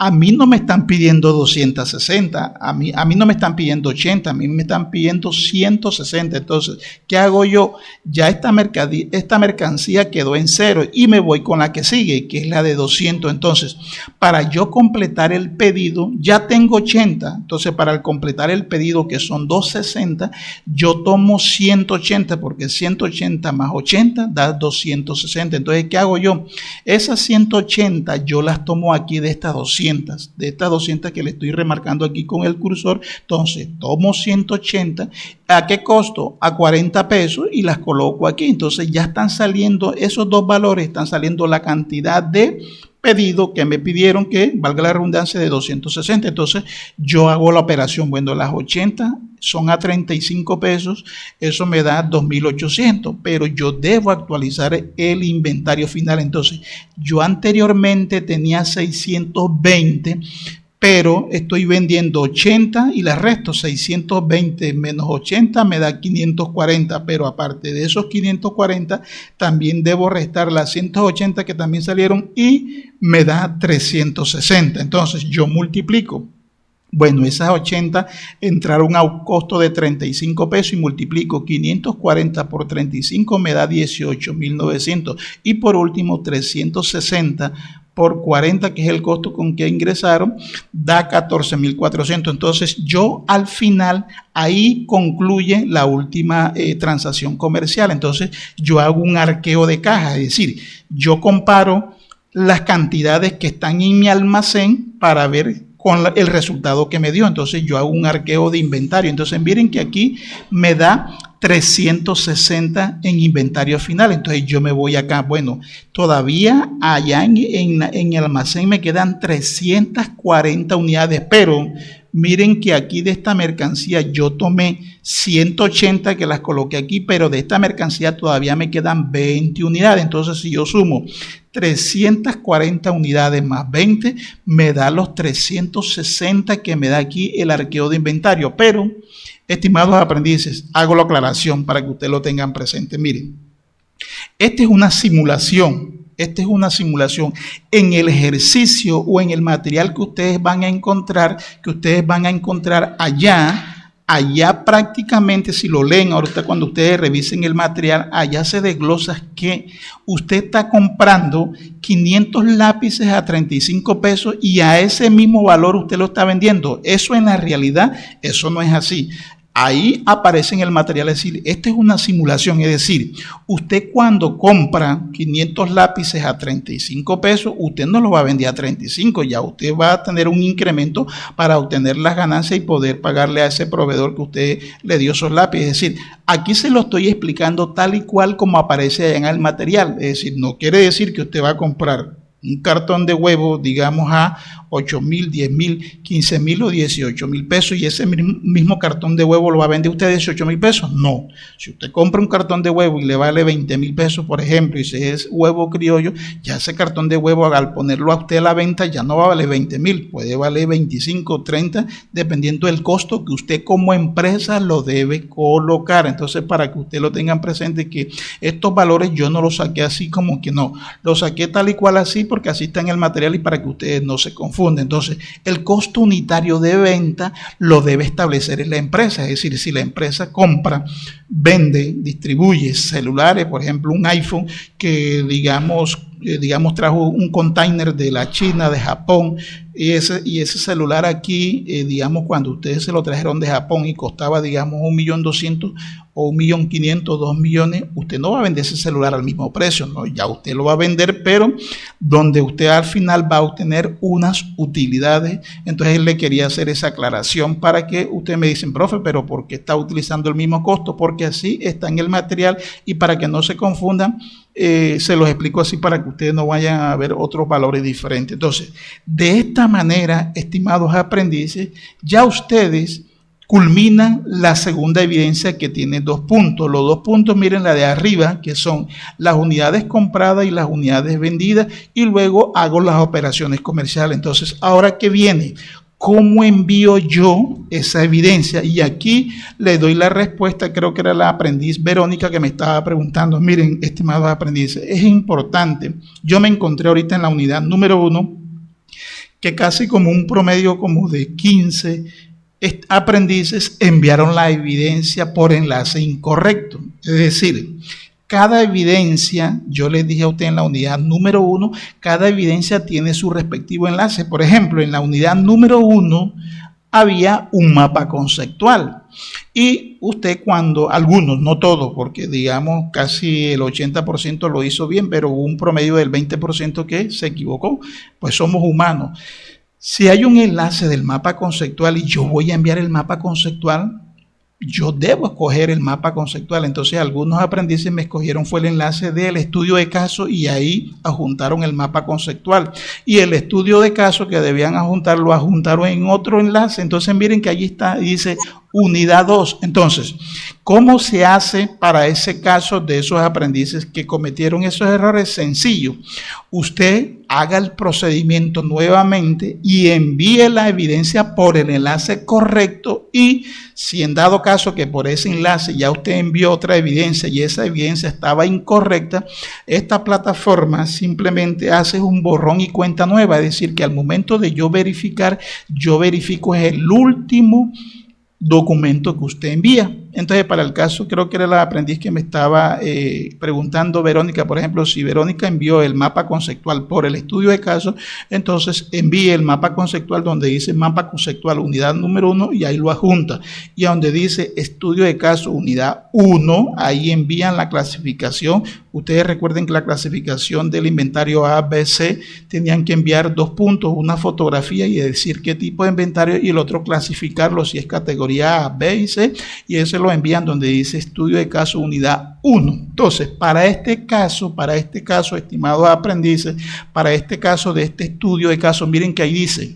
a mí no me están pidiendo 260, a mí no me están pidiendo 80, a mí me están pidiendo 160. Entonces, ¿qué hago yo? Ya esta mercancía quedó en cero y me voy con la que sigue, que es la de 200. Entonces, para yo completar el pedido, ya tengo 80. Entonces, para completar el pedido, que son 260, yo tomo 180, porque 180 más 80 da 260. Entonces, ¿qué hago yo? Esas 180 yo las tomo aquí de estas 200. De estas 200 que le estoy remarcando aquí con el cursor. Entonces tomo 180, ¿a qué costo? A 40 pesos y las coloco aquí. Entonces ya están saliendo esos dos valores, están saliendo la cantidad de pedido que me pidieron, que valga la redundancia, de 260. Entonces yo hago la operación. Bueno, las 80 son a 35 pesos, eso me da 2.800, pero yo debo actualizar el inventario final. Entonces yo anteriormente tenía 620, pero estoy vendiendo 80 y las resto. 620 menos 80 me da 540, pero aparte de esos 540 también debo restar las 180 que también salieron y me da 360. Entonces yo multiplico. Bueno, esas 80 entraron a un costo de 35 pesos y multiplico 540 por 35 me da 18.900. Y por último 360 por 40, que es el costo con que ingresaron, da 14.400. Entonces yo al final, ahí concluye la última transacción comercial. Entonces yo hago un arqueo de caja, es decir, yo comparo las cantidades que están en mi almacén para ver con el resultado que me dio. Entonces yo hago un arqueo de inventario. Entonces miren que aquí me da 360 en inventario final. Entonces yo me voy acá. Bueno, todavía allá en el almacén me quedan 340 unidades, pero miren que aquí de esta mercancía yo tomé 180 que las coloqué aquí, pero de esta mercancía todavía me quedan 20 unidades. Entonces, si yo sumo 340 unidades más 20, me da los 360 que me da aquí el arqueo de inventario. Pero, estimados aprendices, hago la aclaración para que ustedes lo tengan presente. Miren, esta es una simulación. Esta es una simulación. En el ejercicio o en el material que ustedes van a encontrar, allá prácticamente, si lo leen ahorita cuando ustedes revisen el material, allá se desglosa que usted está comprando 500 lápices a 35 pesos y a ese mismo valor usted lo está vendiendo. Eso en la realidad, eso no es así. Ahí aparece en el material, es decir, esta es una simulación, es decir, usted cuando compra 500 lápices a 35 pesos, usted no lo va a vender a 35, ya usted va a tener un incremento para obtener las ganancias y poder pagarle a ese proveedor que usted le dio esos lápices. Es decir, aquí se lo estoy explicando tal y cual como aparece allá en el material, es decir, no quiere decir que usted va a comprar un cartón de huevo, digamos, a 8,000, 10,000, 15,000 o 18,000 pesos y ese mismo cartón de huevo lo va a vender usted a 18,000 pesos. No, si usted compra un cartón de huevo y le vale 20,000 pesos, por ejemplo, y si es huevo criollo, ya ese cartón de huevo al ponerlo a usted a la venta ya no va a valer 20,000, puede valer 25, 30, dependiendo del costo que usted como empresa lo debe colocar. Entonces, para que usted lo tengan presente, que estos valores yo no los saqué así como que no, los saqué tal y cual así porque así está en el material y para que ustedes no se confundan. Entonces, el costo unitario de venta lo debe establecer en la empresa. Es decir, si la empresa compra, vende, distribuye celulares, por ejemplo, un iPhone que digamos trajo un container de la China, de Japón, y ese celular aquí, digamos, cuando ustedes se lo trajeron de Japón y costaba, digamos, 1.200.000 o 1.500.000, 2 millones, usted no va a vender ese celular al mismo precio, ¿no? Ya usted lo va a vender, pero donde usted al final va a obtener unas utilidades. Entonces le quería hacer esa aclaración para que ustedes me dicen, profe, pero ¿por qué está utilizando el mismo costo? Porque así está en el material y para que no se confundan, se los explico así para que ustedes no vayan a ver otros valores diferentes. Entonces, de esta manera, estimados aprendices, ya ustedes culminan la segunda evidencia que tiene 2 puntos. Los 2 puntos, miren la de arriba, que son las unidades compradas y las unidades vendidas, y luego hago las operaciones comerciales. Entonces, ¿ahora qué viene? ¿Cómo envío yo esa evidencia? Y aquí le doy la respuesta, creo que era la aprendiz Verónica que me estaba preguntando. Miren, estimados aprendices, es importante. Yo me encontré ahorita en la unidad número 1 que casi como un promedio como de 15 aprendices enviaron la evidencia por enlace incorrecto. Es decir, cada evidencia, yo les dije a usted en la unidad número 1, cada evidencia tiene su respectivo enlace. Por ejemplo, en la unidad número 1 había un mapa conceptual. Y usted cuando, algunos, no todos, porque digamos casi el 80% lo hizo bien, pero hubo un promedio del 20% que se equivocó, pues somos humanos. Si hay un enlace del mapa conceptual y yo voy a enviar el mapa conceptual, yo debo escoger el mapa conceptual. Entonces algunos aprendices me escogieron fue el enlace del estudio de caso y ahí adjuntaron el mapa conceptual. Y el estudio de caso que debían adjuntar lo adjuntaron en otro enlace. Entonces miren que allí está, dice unidad 2. Entonces, ¿cómo se hace para ese caso de esos aprendices que cometieron esos errores? Sencillo. Usted haga el procedimiento nuevamente y envíe la evidencia por el enlace correcto, y si en dado caso que por ese enlace ya usted envió otra evidencia y esa evidencia estaba incorrecta, esta plataforma simplemente hace un borrón y cuenta nueva. Es decir, que al momento de yo verificar, yo verifico el último documento que usted envía. Entonces, para el caso, creo que era la aprendiz que me estaba preguntando, Verónica, por ejemplo, si Verónica envió el mapa conceptual por el estudio de caso, entonces envíe el mapa conceptual donde dice mapa conceptual unidad número 1 y ahí lo adjunta. Y a donde dice estudio de caso unidad 1, ahí envían la clasificación. Ustedes recuerden que la clasificación del inventario A, B, C tenían que enviar 2 puntos, una fotografía y decir qué tipo de inventario, y el otro clasificarlo si es categoría A, B y C, y ese lo envían donde dice estudio de caso unidad 1. Entonces, para este caso, estimados aprendices, para este caso de este estudio de caso, miren que ahí dice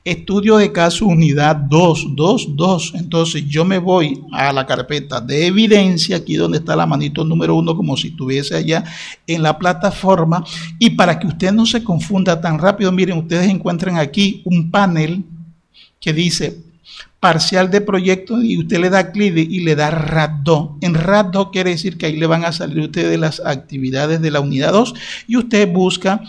Estudio de caso unidad 222. Entonces yo me voy a la carpeta de evidencia, aquí donde está la manito número 1, como si estuviese allá en la plataforma. Y para que usted no se confunda tan rápido, miren, ustedes encuentran aquí un panel que dice parcial de proyecto y usted le da clic y le da RAD2. En RAD2 quiere decir que ahí le van a salir a ustedes las actividades de la unidad 2 y usted busca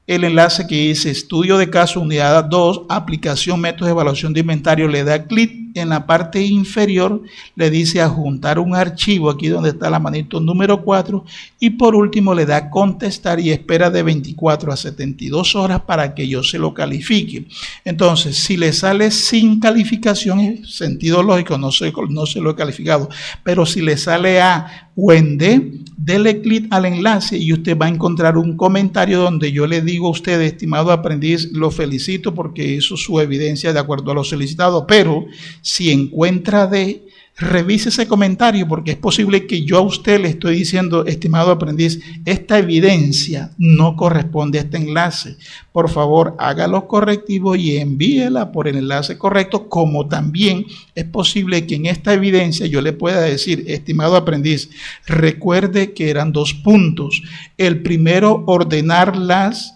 el enlace que dice estudio de caso unidad 2, aplicación, métodos de evaluación de inventario, le da clic en la parte inferior, le dice adjuntar un archivo, aquí donde está la manito número 4, y por último le da contestar y espera de 24 a 72 horas para que yo se lo califique. Entonces, si le sale sin calificación, en sentido lógico, no se lo he calificado, pero si le sale A o en D, dele clic al enlace y usted va a encontrar un comentario donde yo le digo a usted, estimado aprendiz, lo felicito porque hizo su evidencia de acuerdo a lo solicitado, pero si encuentra D, revise ese comentario porque es posible que yo a usted le estoy diciendo, estimado aprendiz, esta evidencia no corresponde a este enlace. Por favor, haga los correctivos y envíela por el enlace correcto, como también es posible que en esta evidencia yo le pueda decir, estimado aprendiz, recuerde que eran 2 puntos. El primero, ordenar las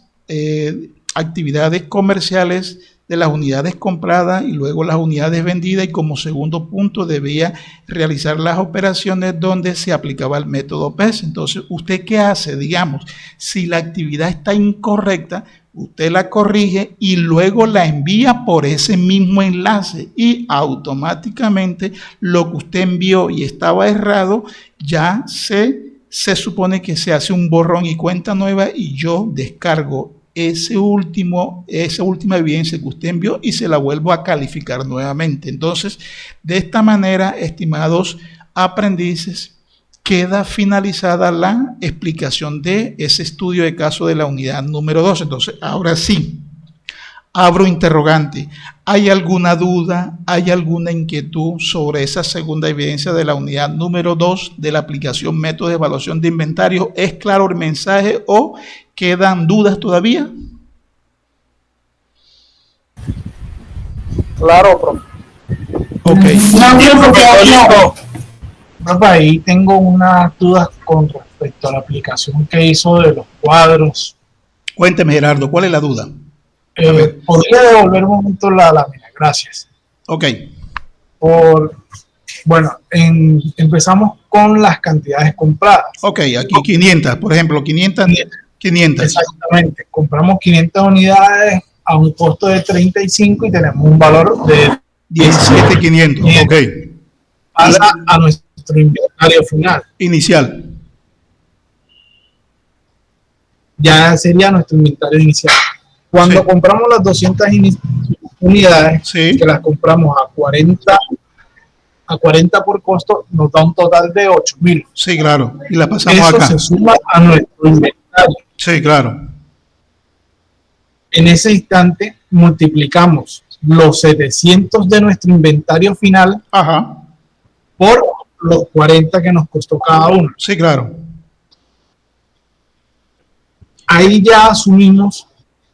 actividades comerciales de las unidades compradas y luego las unidades vendidas, y como segundo punto debía realizar las operaciones donde se aplicaba el método PES. Entonces, ¿usted qué hace? Digamos, si la actividad está incorrecta, usted la corrige y luego la envía por ese mismo enlace y automáticamente lo que usted envió y estaba errado ya se supone que se hace un borrón y cuenta nueva y yo descargo esa última evidencia que usted envió y se la vuelvo a calificar nuevamente. Entonces, de esta manera, estimados aprendices, queda finalizada la explicación de ese estudio de caso de la unidad número 2. Entonces, ahora sí, abro interrogante. ¿Hay alguna duda, hay alguna inquietud sobre esa segunda evidencia de la unidad número 2 de la aplicación método de evaluación de inventario? ¿Es claro el mensaje o quedan dudas todavía? Claro, profe. Ok. Papá, ahí tengo unas dudas con respecto a la aplicación que hizo de los cuadros. Cuénteme, Gerardo, ¿cuál es la duda? ¿Podría devolver un momento la lámina? Gracias. Ok. Bueno, empezamos con las cantidades compradas. Ok, aquí 500, por ejemplo, 500. Exactamente. Compramos 500 unidades a un costo de 35 y tenemos un valor de 17,500. Ok. Pasa a nuestro inventario final. Inicial. Ya sería nuestro inventario inicial. Cuando compramos las 200 unidades, que las compramos a 40 por costo, nos da un total de 8,000. Sí, claro. Y la pasamos Eso acá. se suma a nuestro inventario. Sí, claro. En ese instante multiplicamos los 700 de nuestro inventario final por los 40 que nos costó cada uno. Sí, claro. Ahí ya asumimos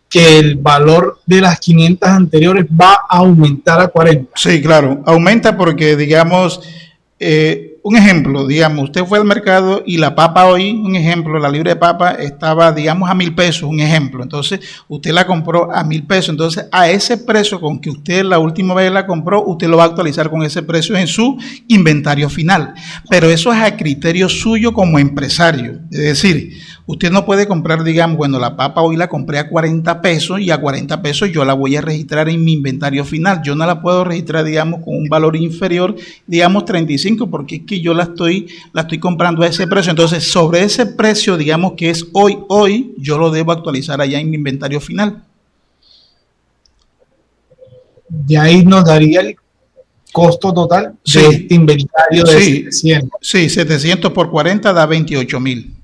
que el valor de las 500 anteriores va a aumentar a 40. Sí, claro. Aumenta porque, digamos, un ejemplo, digamos, usted fue al mercado y la papa hoy, un ejemplo, la libra de papa estaba, digamos, a 1,000 pesos, un ejemplo. Entonces, usted la compró a 1,000 pesos. Entonces, a ese precio con que usted la última vez la compró, usted lo va a actualizar con ese precio en su inventario final. Pero eso es a criterio suyo como empresario. Es decir, usted no puede comprar, digamos, bueno, la papa hoy la compré a 40 pesos y a 40 pesos yo la voy a registrar en mi inventario final. Yo no la puedo registrar, digamos, con un valor inferior, digamos, 35, porque es que yo la estoy comprando a ese precio. Entonces, sobre ese precio, digamos, que es hoy, yo lo debo actualizar allá en mi inventario final. De ahí nos daría el costo total de este inventario de 700. Sí, 700 por 40 da 28,000.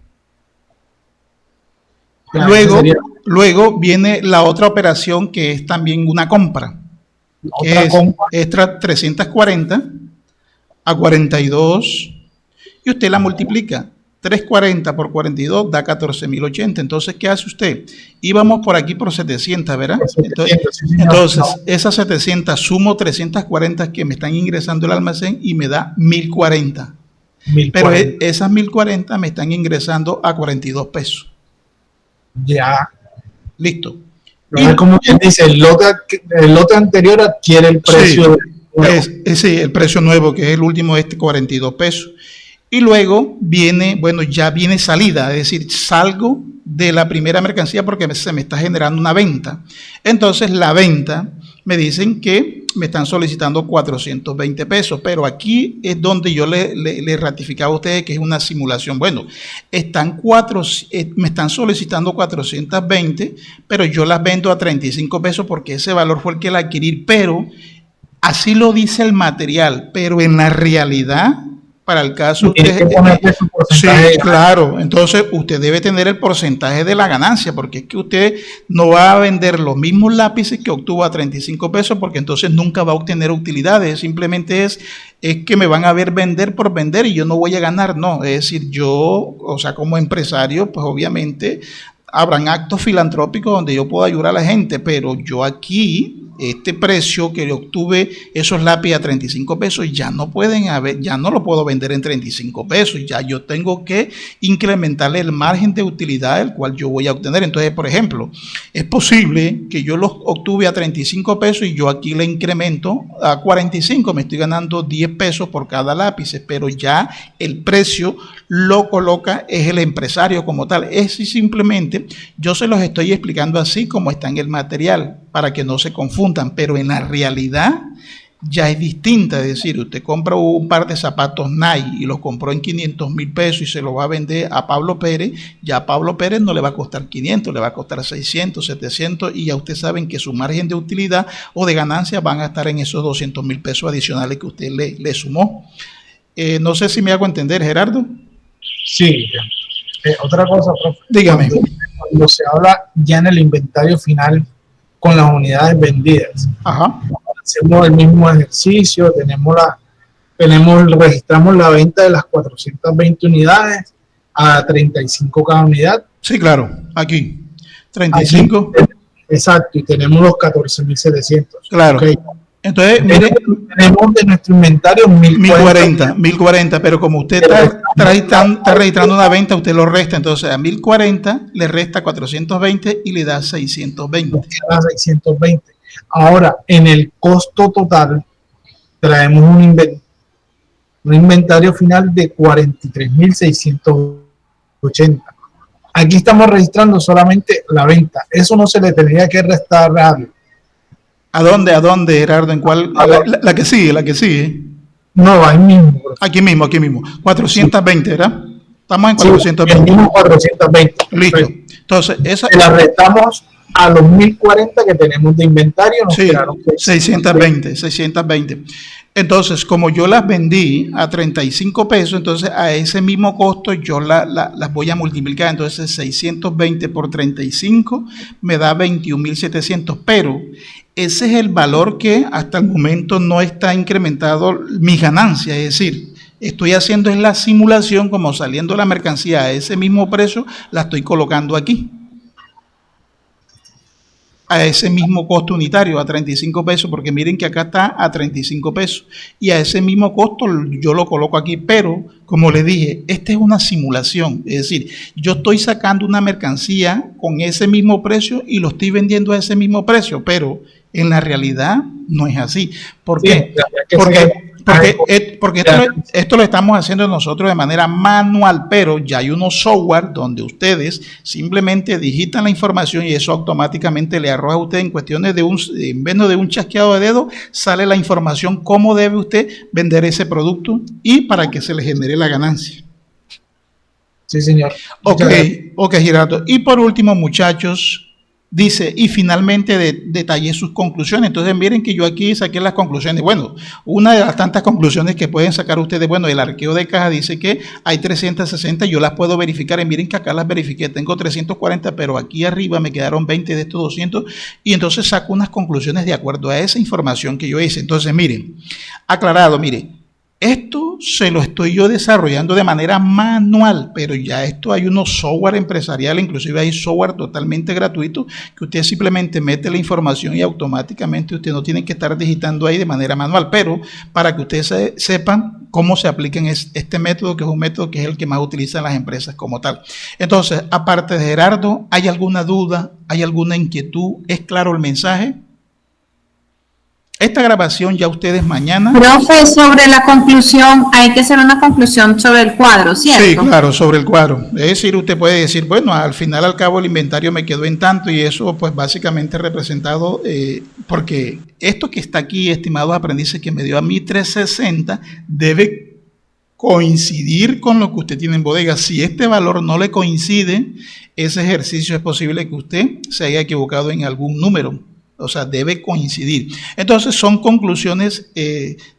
Luego viene la otra operación que es también una compra. Que es extra 340 a 42 y usted la multiplica. 340 por 42 da 14.080. Entonces, ¿qué hace usted? Íbamos por aquí por 700, ¿verdad? Entonces, esas 700 sumo 340 que me están ingresando al almacén y me da 1.040. Pero esas 1.040 me están ingresando a 42 pesos. Ya. Listo. Y como quien dice, el lote anterior adquiere el precio. Sí, el precio nuevo, que es el último, 42 pesos. Y luego viene, bueno, ya viene salida, es decir, salgo de la primera mercancía porque se me está generando una venta. Entonces, la venta, me dicen que me están solicitando 420 pesos, pero aquí es donde yo le ratificaba a ustedes que es una simulación. Bueno, me están solicitando 420, pero yo las vendo a 35 pesos porque ese valor fue el que la adquirí, pero así lo dice el material, pero en la realidad, para el caso usted, sí, claro, entonces usted debe tener el porcentaje de la ganancia, porque es que usted no va a vender los mismos lápices que obtuvo a 35 pesos, porque entonces nunca va a obtener utilidades, simplemente es que me van a ver vender por vender y yo no voy a ganar, no, es decir, yo, o sea, como empresario, pues obviamente habrán actos filantrópicos donde yo puedo ayudar a la gente, pero yo aquí, este precio que obtuve esos lápices a 35 pesos, ya no lo puedo vender en 35 pesos, ya yo tengo que incrementarle el margen de utilidad el cual yo voy a obtener. Entonces, por ejemplo, es posible que yo los obtuve a 35 pesos y yo aquí le incremento a 45, me estoy ganando 10 pesos por cada lápiz, pero ya el precio lo coloca es el empresario como tal. Es simplemente, yo se los estoy explicando así como está en el material, para que no se confundan, pero en la realidad ya es distinta. Es decir, usted compra un par de zapatos Nike y los compró en 500.000 pesos y se lo va a vender a Pablo Pérez, ya a Pablo Pérez no le va a costar 500, le va a costar 600, 700, y ya ustedes saben que su margen de utilidad o de ganancia van a estar en esos 200.000 pesos adicionales que usted le sumó. No sé si me hago entender, Gerardo. Sí. Otra cosa, profe. Dígame. Cuando se habla ya en el inventario final con las unidades vendidas. Ajá. Hacemos el mismo ejercicio, registramos la venta de las 420 unidades a 35 cada unidad. Sí, claro, aquí, 35. Aquí, exacto, y tenemos los 14.700. Claro. Okay. Entonces, mire, tenemos de nuestro inventario 1040, pero como usted está registrando una venta, usted lo resta, entonces a 1040 le resta 420 y le da 620. Ahora, en el costo total, traemos un inventario final de 43.680. Aquí estamos registrando solamente la venta. Eso no se le tendría que restar algo. ¿A dónde, Gerardo? ¿En cuál? La que sigue. No, ahí mismo. Aquí mismo. 420, ¿verdad? Estamos en 420. Sí, 420. Listo. Entonces, esa la restamos a los 1040 que tenemos de inventario. Nos quedaron 620. Entonces, como yo las vendí a 35 pesos, entonces a ese mismo costo yo las voy a multiplicar. Entonces, 620 por 35 me da 21.700, pero ese es el valor que hasta el momento no está incrementado mi ganancia, es decir, estoy haciendo es la simulación como saliendo la mercancía a ese mismo precio, la estoy colocando aquí, a ese mismo costo unitario, a 35 pesos, porque miren que acá está a 35 pesos, y a ese mismo costo yo lo coloco aquí, pero como les dije, esta es una simulación, es decir, yo estoy sacando una mercancía con ese mismo precio y lo estoy vendiendo a ese mismo precio, pero en la realidad no es así. ¿Por qué? Porque esto lo estamos haciendo nosotros de manera manual, pero ya hay unos software donde ustedes simplemente digitan la información y eso automáticamente le arroja a usted en cuestiones en vez de un chasqueado de dedo, sale la información cómo debe usted vender ese producto y para que se le genere la ganancia. Sí, señor. Ok, Gerardo. Y por último, muchachos, dice, y finalmente detallé sus conclusiones. Entonces miren que yo aquí saqué las conclusiones. Bueno, una de las tantas conclusiones que pueden sacar ustedes, bueno, el arqueo de caja dice que hay 360, yo las puedo verificar, y miren que acá las verifiqué, tengo 340, pero aquí arriba me quedaron 20 de estos 200, y entonces saco unas conclusiones de acuerdo a esa información que yo hice. Entonces miren, aclarado, miren, Esto se lo estoy yo desarrollando de manera manual, pero ya esto hay unos software empresariales, inclusive hay software totalmente gratuito que usted simplemente mete la información y automáticamente usted no tiene que estar digitando ahí de manera manual, pero para que ustedes sepan cómo se aplica este método, que es un método que es el que más utilizan las empresas como tal. Entonces, aparte de Gerardo, ¿hay alguna duda? ¿Hay alguna inquietud? ¿Es claro el mensaje? Esta grabación ya ustedes mañana... Profe, sobre la conclusión, hay que hacer una conclusión sobre el cuadro, ¿cierto? Sí, claro, sobre el cuadro. Es decir, usted puede decir, bueno, al final, al cabo, el inventario me quedó en tanto y eso, pues, básicamente representado, porque esto que está aquí, estimados aprendices, que me dio a mí 360, debe coincidir con lo que usted tiene en bodega. Si este valor no le coincide, ese ejercicio es posible que usted se haya equivocado en algún número. O sea, debe coincidir. Entonces son conclusiones,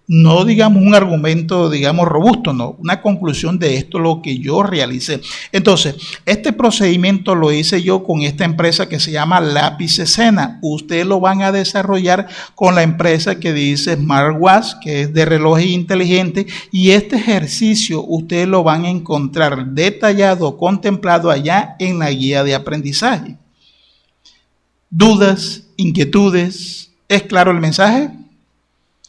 no digamos un argumento, digamos robusto, no, una conclusión de esto lo que yo realicé. Entonces, este procedimiento lo hice yo con esta empresa que se llama Lápiz Escena. Ustedes lo van a desarrollar con la empresa que dice Smartwatch, que es de relojes inteligentes, y este ejercicio ustedes lo van a encontrar detallado, contemplado allá en la guía de aprendizaje. ¿Dudas? ¿Inquietudes? ¿Es claro el mensaje?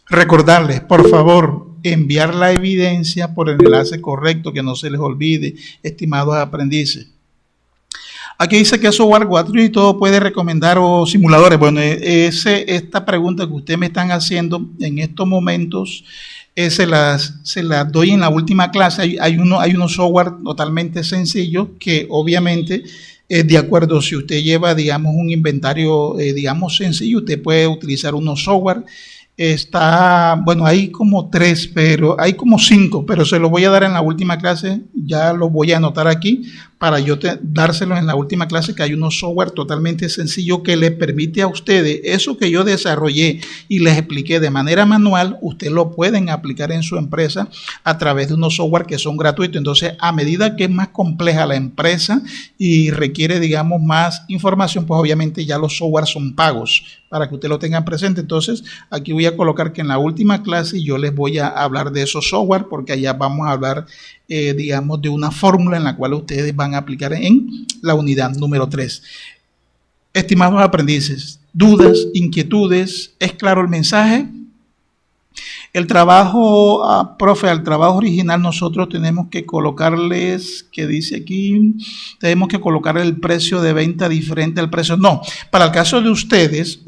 Recordarles, por favor, enviar la evidencia por el enlace correcto, que no se les olvide, estimados aprendices. Aquí dice que software gratuito puede recomendar o simuladores. Bueno, esta pregunta que ustedes me están haciendo en estos momentos, se las doy en la última clase. Hay unos software totalmente sencillos que obviamente... de acuerdo, si usted lleva, digamos, un inventario, digamos, sencillo, usted puede utilizar unos software. Bueno, hay como 3, pero hay como 5, pero se los voy a dar en la última clase. Ya los voy a anotar aquí para yo dárselos en la última clase, que hay unos software totalmente sencillos que les permite a ustedes, eso que yo desarrollé y les expliqué de manera manual, ustedes lo pueden aplicar en su empresa a través de unos software que son gratuitos. Entonces, a medida que es más compleja la empresa y requiere, digamos, más información, pues obviamente ya los software son pagos, para que usted lo tengan presente. Entonces, aquí voy a colocar que en la última clase yo les voy a hablar de esos software, porque allá vamos a hablar, digamos, de una fórmula en la cual ustedes van a aplicar en la unidad número 3. Estimados aprendices, dudas, inquietudes, ¿es claro el mensaje? El trabajo, profe, al trabajo original nosotros tenemos que colocarles, ¿qué dice aquí? Tenemos que colocar el precio de venta diferente al precio. No, para el caso de ustedes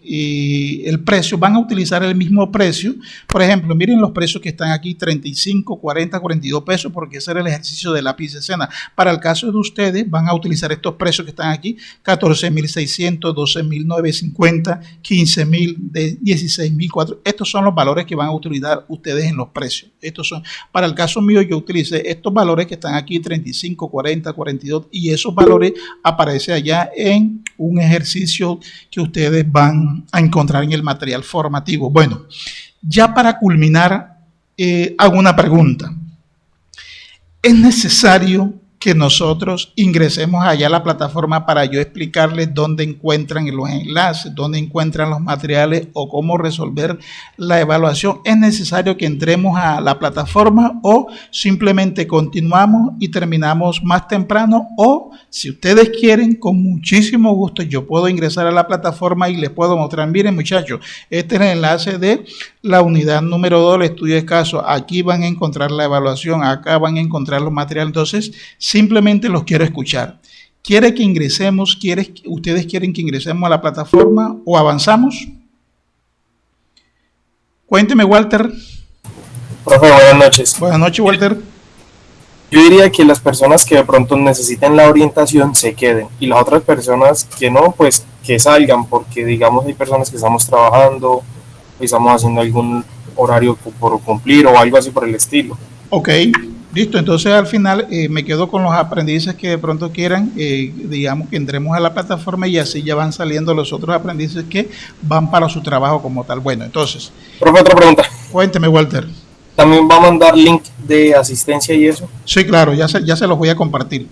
y el precio, van a utilizar el mismo precio. Por ejemplo, miren los precios que están aquí, 35, 40, 42 pesos, porque ese era el ejercicio de Lápiz Escena. Para el caso de ustedes, van a utilizar estos precios que están aquí, 14.600, 12.950, 15.000, 16.400. Estos son los valores que van a utilizar ustedes en los precios. Estos son, para el caso mío, yo utilicé estos valores que están aquí, 35, 40, 42, y esos valores aparecen allá en un ejercicio que ustedes van a encontrar en el material formativo. Bueno, ya para culminar, hago una pregunta. ¿Es necesario que nosotros ingresemos allá a la plataforma para yo explicarles dónde encuentran los enlaces, dónde encuentran los materiales o cómo resolver la evaluación? ¿Es necesario que entremos a la plataforma o simplemente continuamos y terminamos más temprano? O si ustedes quieren, con muchísimo gusto yo puedo ingresar a la plataforma y les puedo mostrar. Miren, muchachos, este es el enlace de la unidad número 2, el estudio de caso. Aquí van a encontrar la evaluación, acá van a encontrar los materiales. Entonces, simplemente los quiero escuchar. ¿Quiere que ingresemos? ¿Ustedes quieren que ingresemos a la plataforma o avanzamos? Cuénteme, Walter. Profe, buenas noches. Buenas noches, Walter. Yo diría que las personas que de pronto necesiten la orientación se queden y las otras personas que no, pues que salgan, porque digamos hay personas que estamos trabajando, estamos haciendo algún horario por cumplir o algo así por el estilo. Ok. Listo, entonces al final me quedo con los aprendices que de pronto quieran, digamos que entremos a la plataforma y así ya van saliendo los otros aprendices que van para su trabajo como tal. Bueno, entonces... Profe, otra pregunta. Cuénteme, Walter. También va a mandar link de asistencia y eso? Sí, claro, ya se los voy a compartir,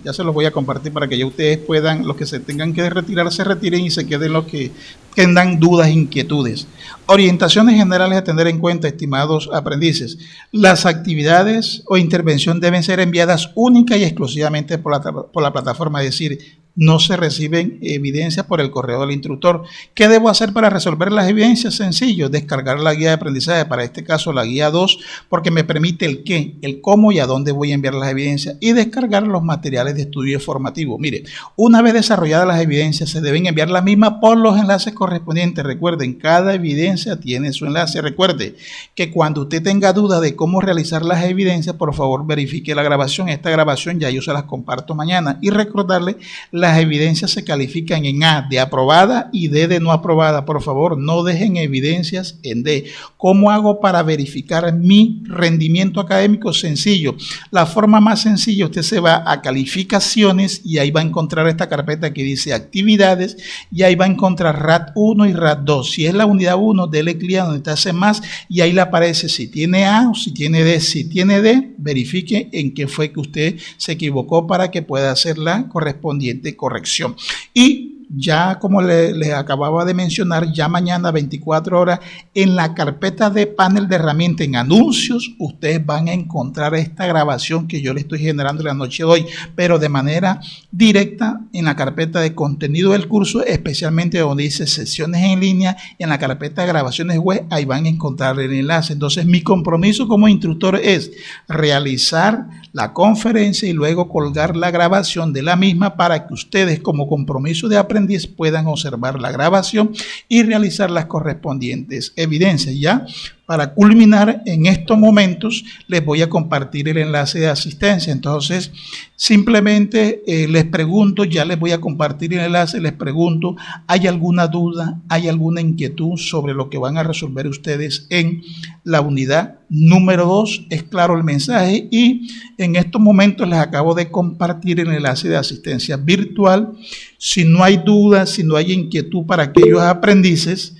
para que ya ustedes puedan, los que se tengan que retirar, se retiren y se queden los que tengan dudas e inquietudes. Orientaciones generales a tener en cuenta, estimados aprendices. Las actividades o intervención deben ser enviadas única y exclusivamente por la plataforma, es decir, no se reciben evidencias por el correo del instructor. ¿Qué debo hacer para resolver las evidencias? Sencillo, descargar la guía de aprendizaje, para este caso la guía 2, porque me permite el qué, el cómo y a dónde voy a enviar las evidencias, y descargar los materiales de estudio formativo. Mire, una vez desarrolladas las evidencias, se deben enviar las mismas por los enlaces correspondientes. Recuerden, cada evidencia tiene su enlace. Recuerde que cuando usted tenga duda de cómo realizar las evidencias, por favor verifique la grabación. Esta grabación ya yo se las comparto mañana, y recordarle, las evidencias se califican en A de aprobada y D de no aprobada. Por favor, no dejen evidencias en D. ¿Cómo hago para verificar mi rendimiento académico? Sencillo. La forma más sencilla, usted se va a calificaciones y ahí va a encontrar esta carpeta que dice actividades, y ahí va a encontrar RAT 1 y RAT 2. Si es la unidad 1, dele clic a donde está hace más y ahí le aparece si tiene A o si tiene D. Si tiene D, verifique en qué fue que usted se equivocó para que pueda hacer la correspondiente corrección. Y ya como les acababa de mencionar, ya mañana 24 horas en la carpeta de panel de herramientas en anuncios, ustedes van a encontrar esta grabación que yo le estoy generando la noche de hoy, pero de manera directa en la carpeta de contenido del curso, especialmente donde dice sesiones en línea, en la carpeta de grabaciones web, ahí van a encontrar el enlace. Entonces mi compromiso como instructor es realizar la conferencia y luego colgar la grabación de la misma, para que ustedes, como compromiso de aprendiz, puedan observar la grabación y realizar las correspondientes evidencias. Ya para culminar, en estos momentos les voy a compartir el enlace de asistencia. Entonces simplemente les pregunto, ya les voy a compartir el enlace, les pregunto, ¿hay alguna duda, hay alguna inquietud sobre lo que van a resolver ustedes en la unidad número 2? Es claro el mensaje, y en estos momentos les acabo de compartir el enlace de asistencia virtual. Si no hay duda, si no hay inquietud para aquellos aprendices,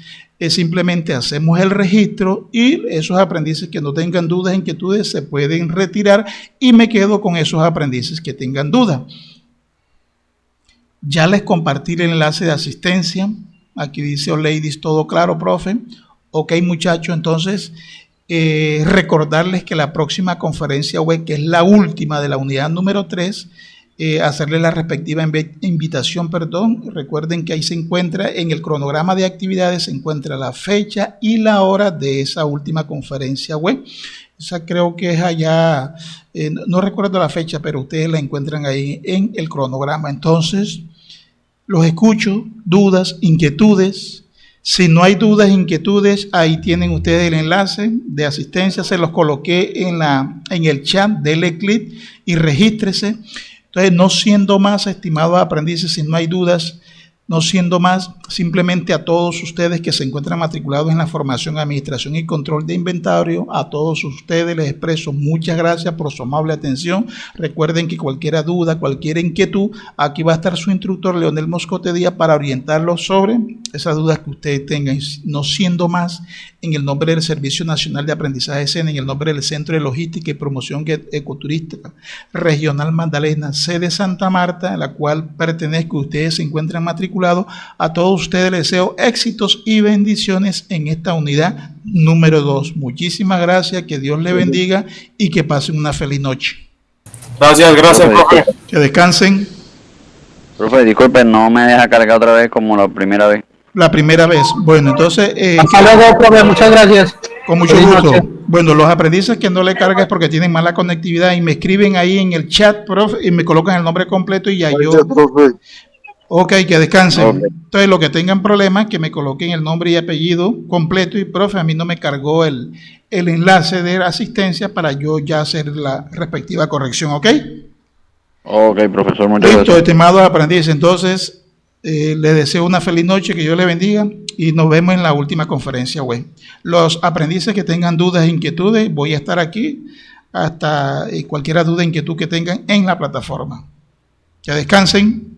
simplemente hacemos el registro, y esos aprendices que no tengan dudas e inquietudes se pueden retirar, y me quedo con esos aprendices que tengan dudas. Ya les compartí el enlace de asistencia. Aquí dice, oh ladies, todo claro, profe. Ok, muchachos, entonces recordarles que la próxima conferencia web, que es la última de la unidad número 3, hacerle la respectiva invitación, recuerden que ahí se encuentra, en el cronograma de actividades se encuentra la fecha y la hora de esa última conferencia web. Esa creo que es allá, no recuerdo la fecha, pero ustedes la encuentran ahí en el cronograma. Entonces los escucho, dudas, inquietudes. Si no hay dudas, inquietudes, ahí tienen ustedes el enlace de asistencia, se los coloqué en el chat, denle clic y regístrese. Entonces, no siendo más, estimados aprendices, si no hay dudas, no siendo más, simplemente a todos ustedes que se encuentran matriculados en la formación, administración y control de inventario, a todos ustedes les expreso muchas gracias por su amable atención. Recuerden que cualquier duda, cualquier inquietud, aquí va a estar su instructor Leonel Moscote Díaz para orientarlos sobre esas dudas que ustedes tengan. No siendo más, en el nombre del Servicio Nacional de Aprendizaje SENA, en el nombre del Centro de Logística y Promoción Ecoturística Regional Magdalena, sede Santa Marta, a la cual pertenezco, ustedes se encuentran matriculados. A todos ustedes les deseo éxitos y bendiciones en esta unidad número 2. Muchísimas gracias, que Dios le bendiga y que pasen una feliz noche. Gracias, profe. Que descansen. Profe, disculpe, no me deja cargar otra vez como la primera vez. La primera vez. Bueno, entonces... hasta luego, profe, muchas gracias. Con mucho gusto. Bueno, los aprendices que no le carga es porque tienen mala conectividad, y me escriben ahí en el chat, profe, y me colocan el nombre completo y ya yo... Ok, que descansen. Okay. Entonces, los que tengan problemas, que me coloquen el nombre y apellido completo, y profe, a mí no me cargó el enlace de asistencia para yo ya hacer la respectiva corrección, ¿ok? Ok, profesor, muchas gracias. Listo, estimados aprendices, entonces... les deseo una feliz noche, que Dios les bendiga, y nos vemos en la última conferencia web. Los aprendices que tengan dudas e inquietudes, voy a estar aquí hasta cualquier duda e inquietud que tengan en la plataforma. Que descansen.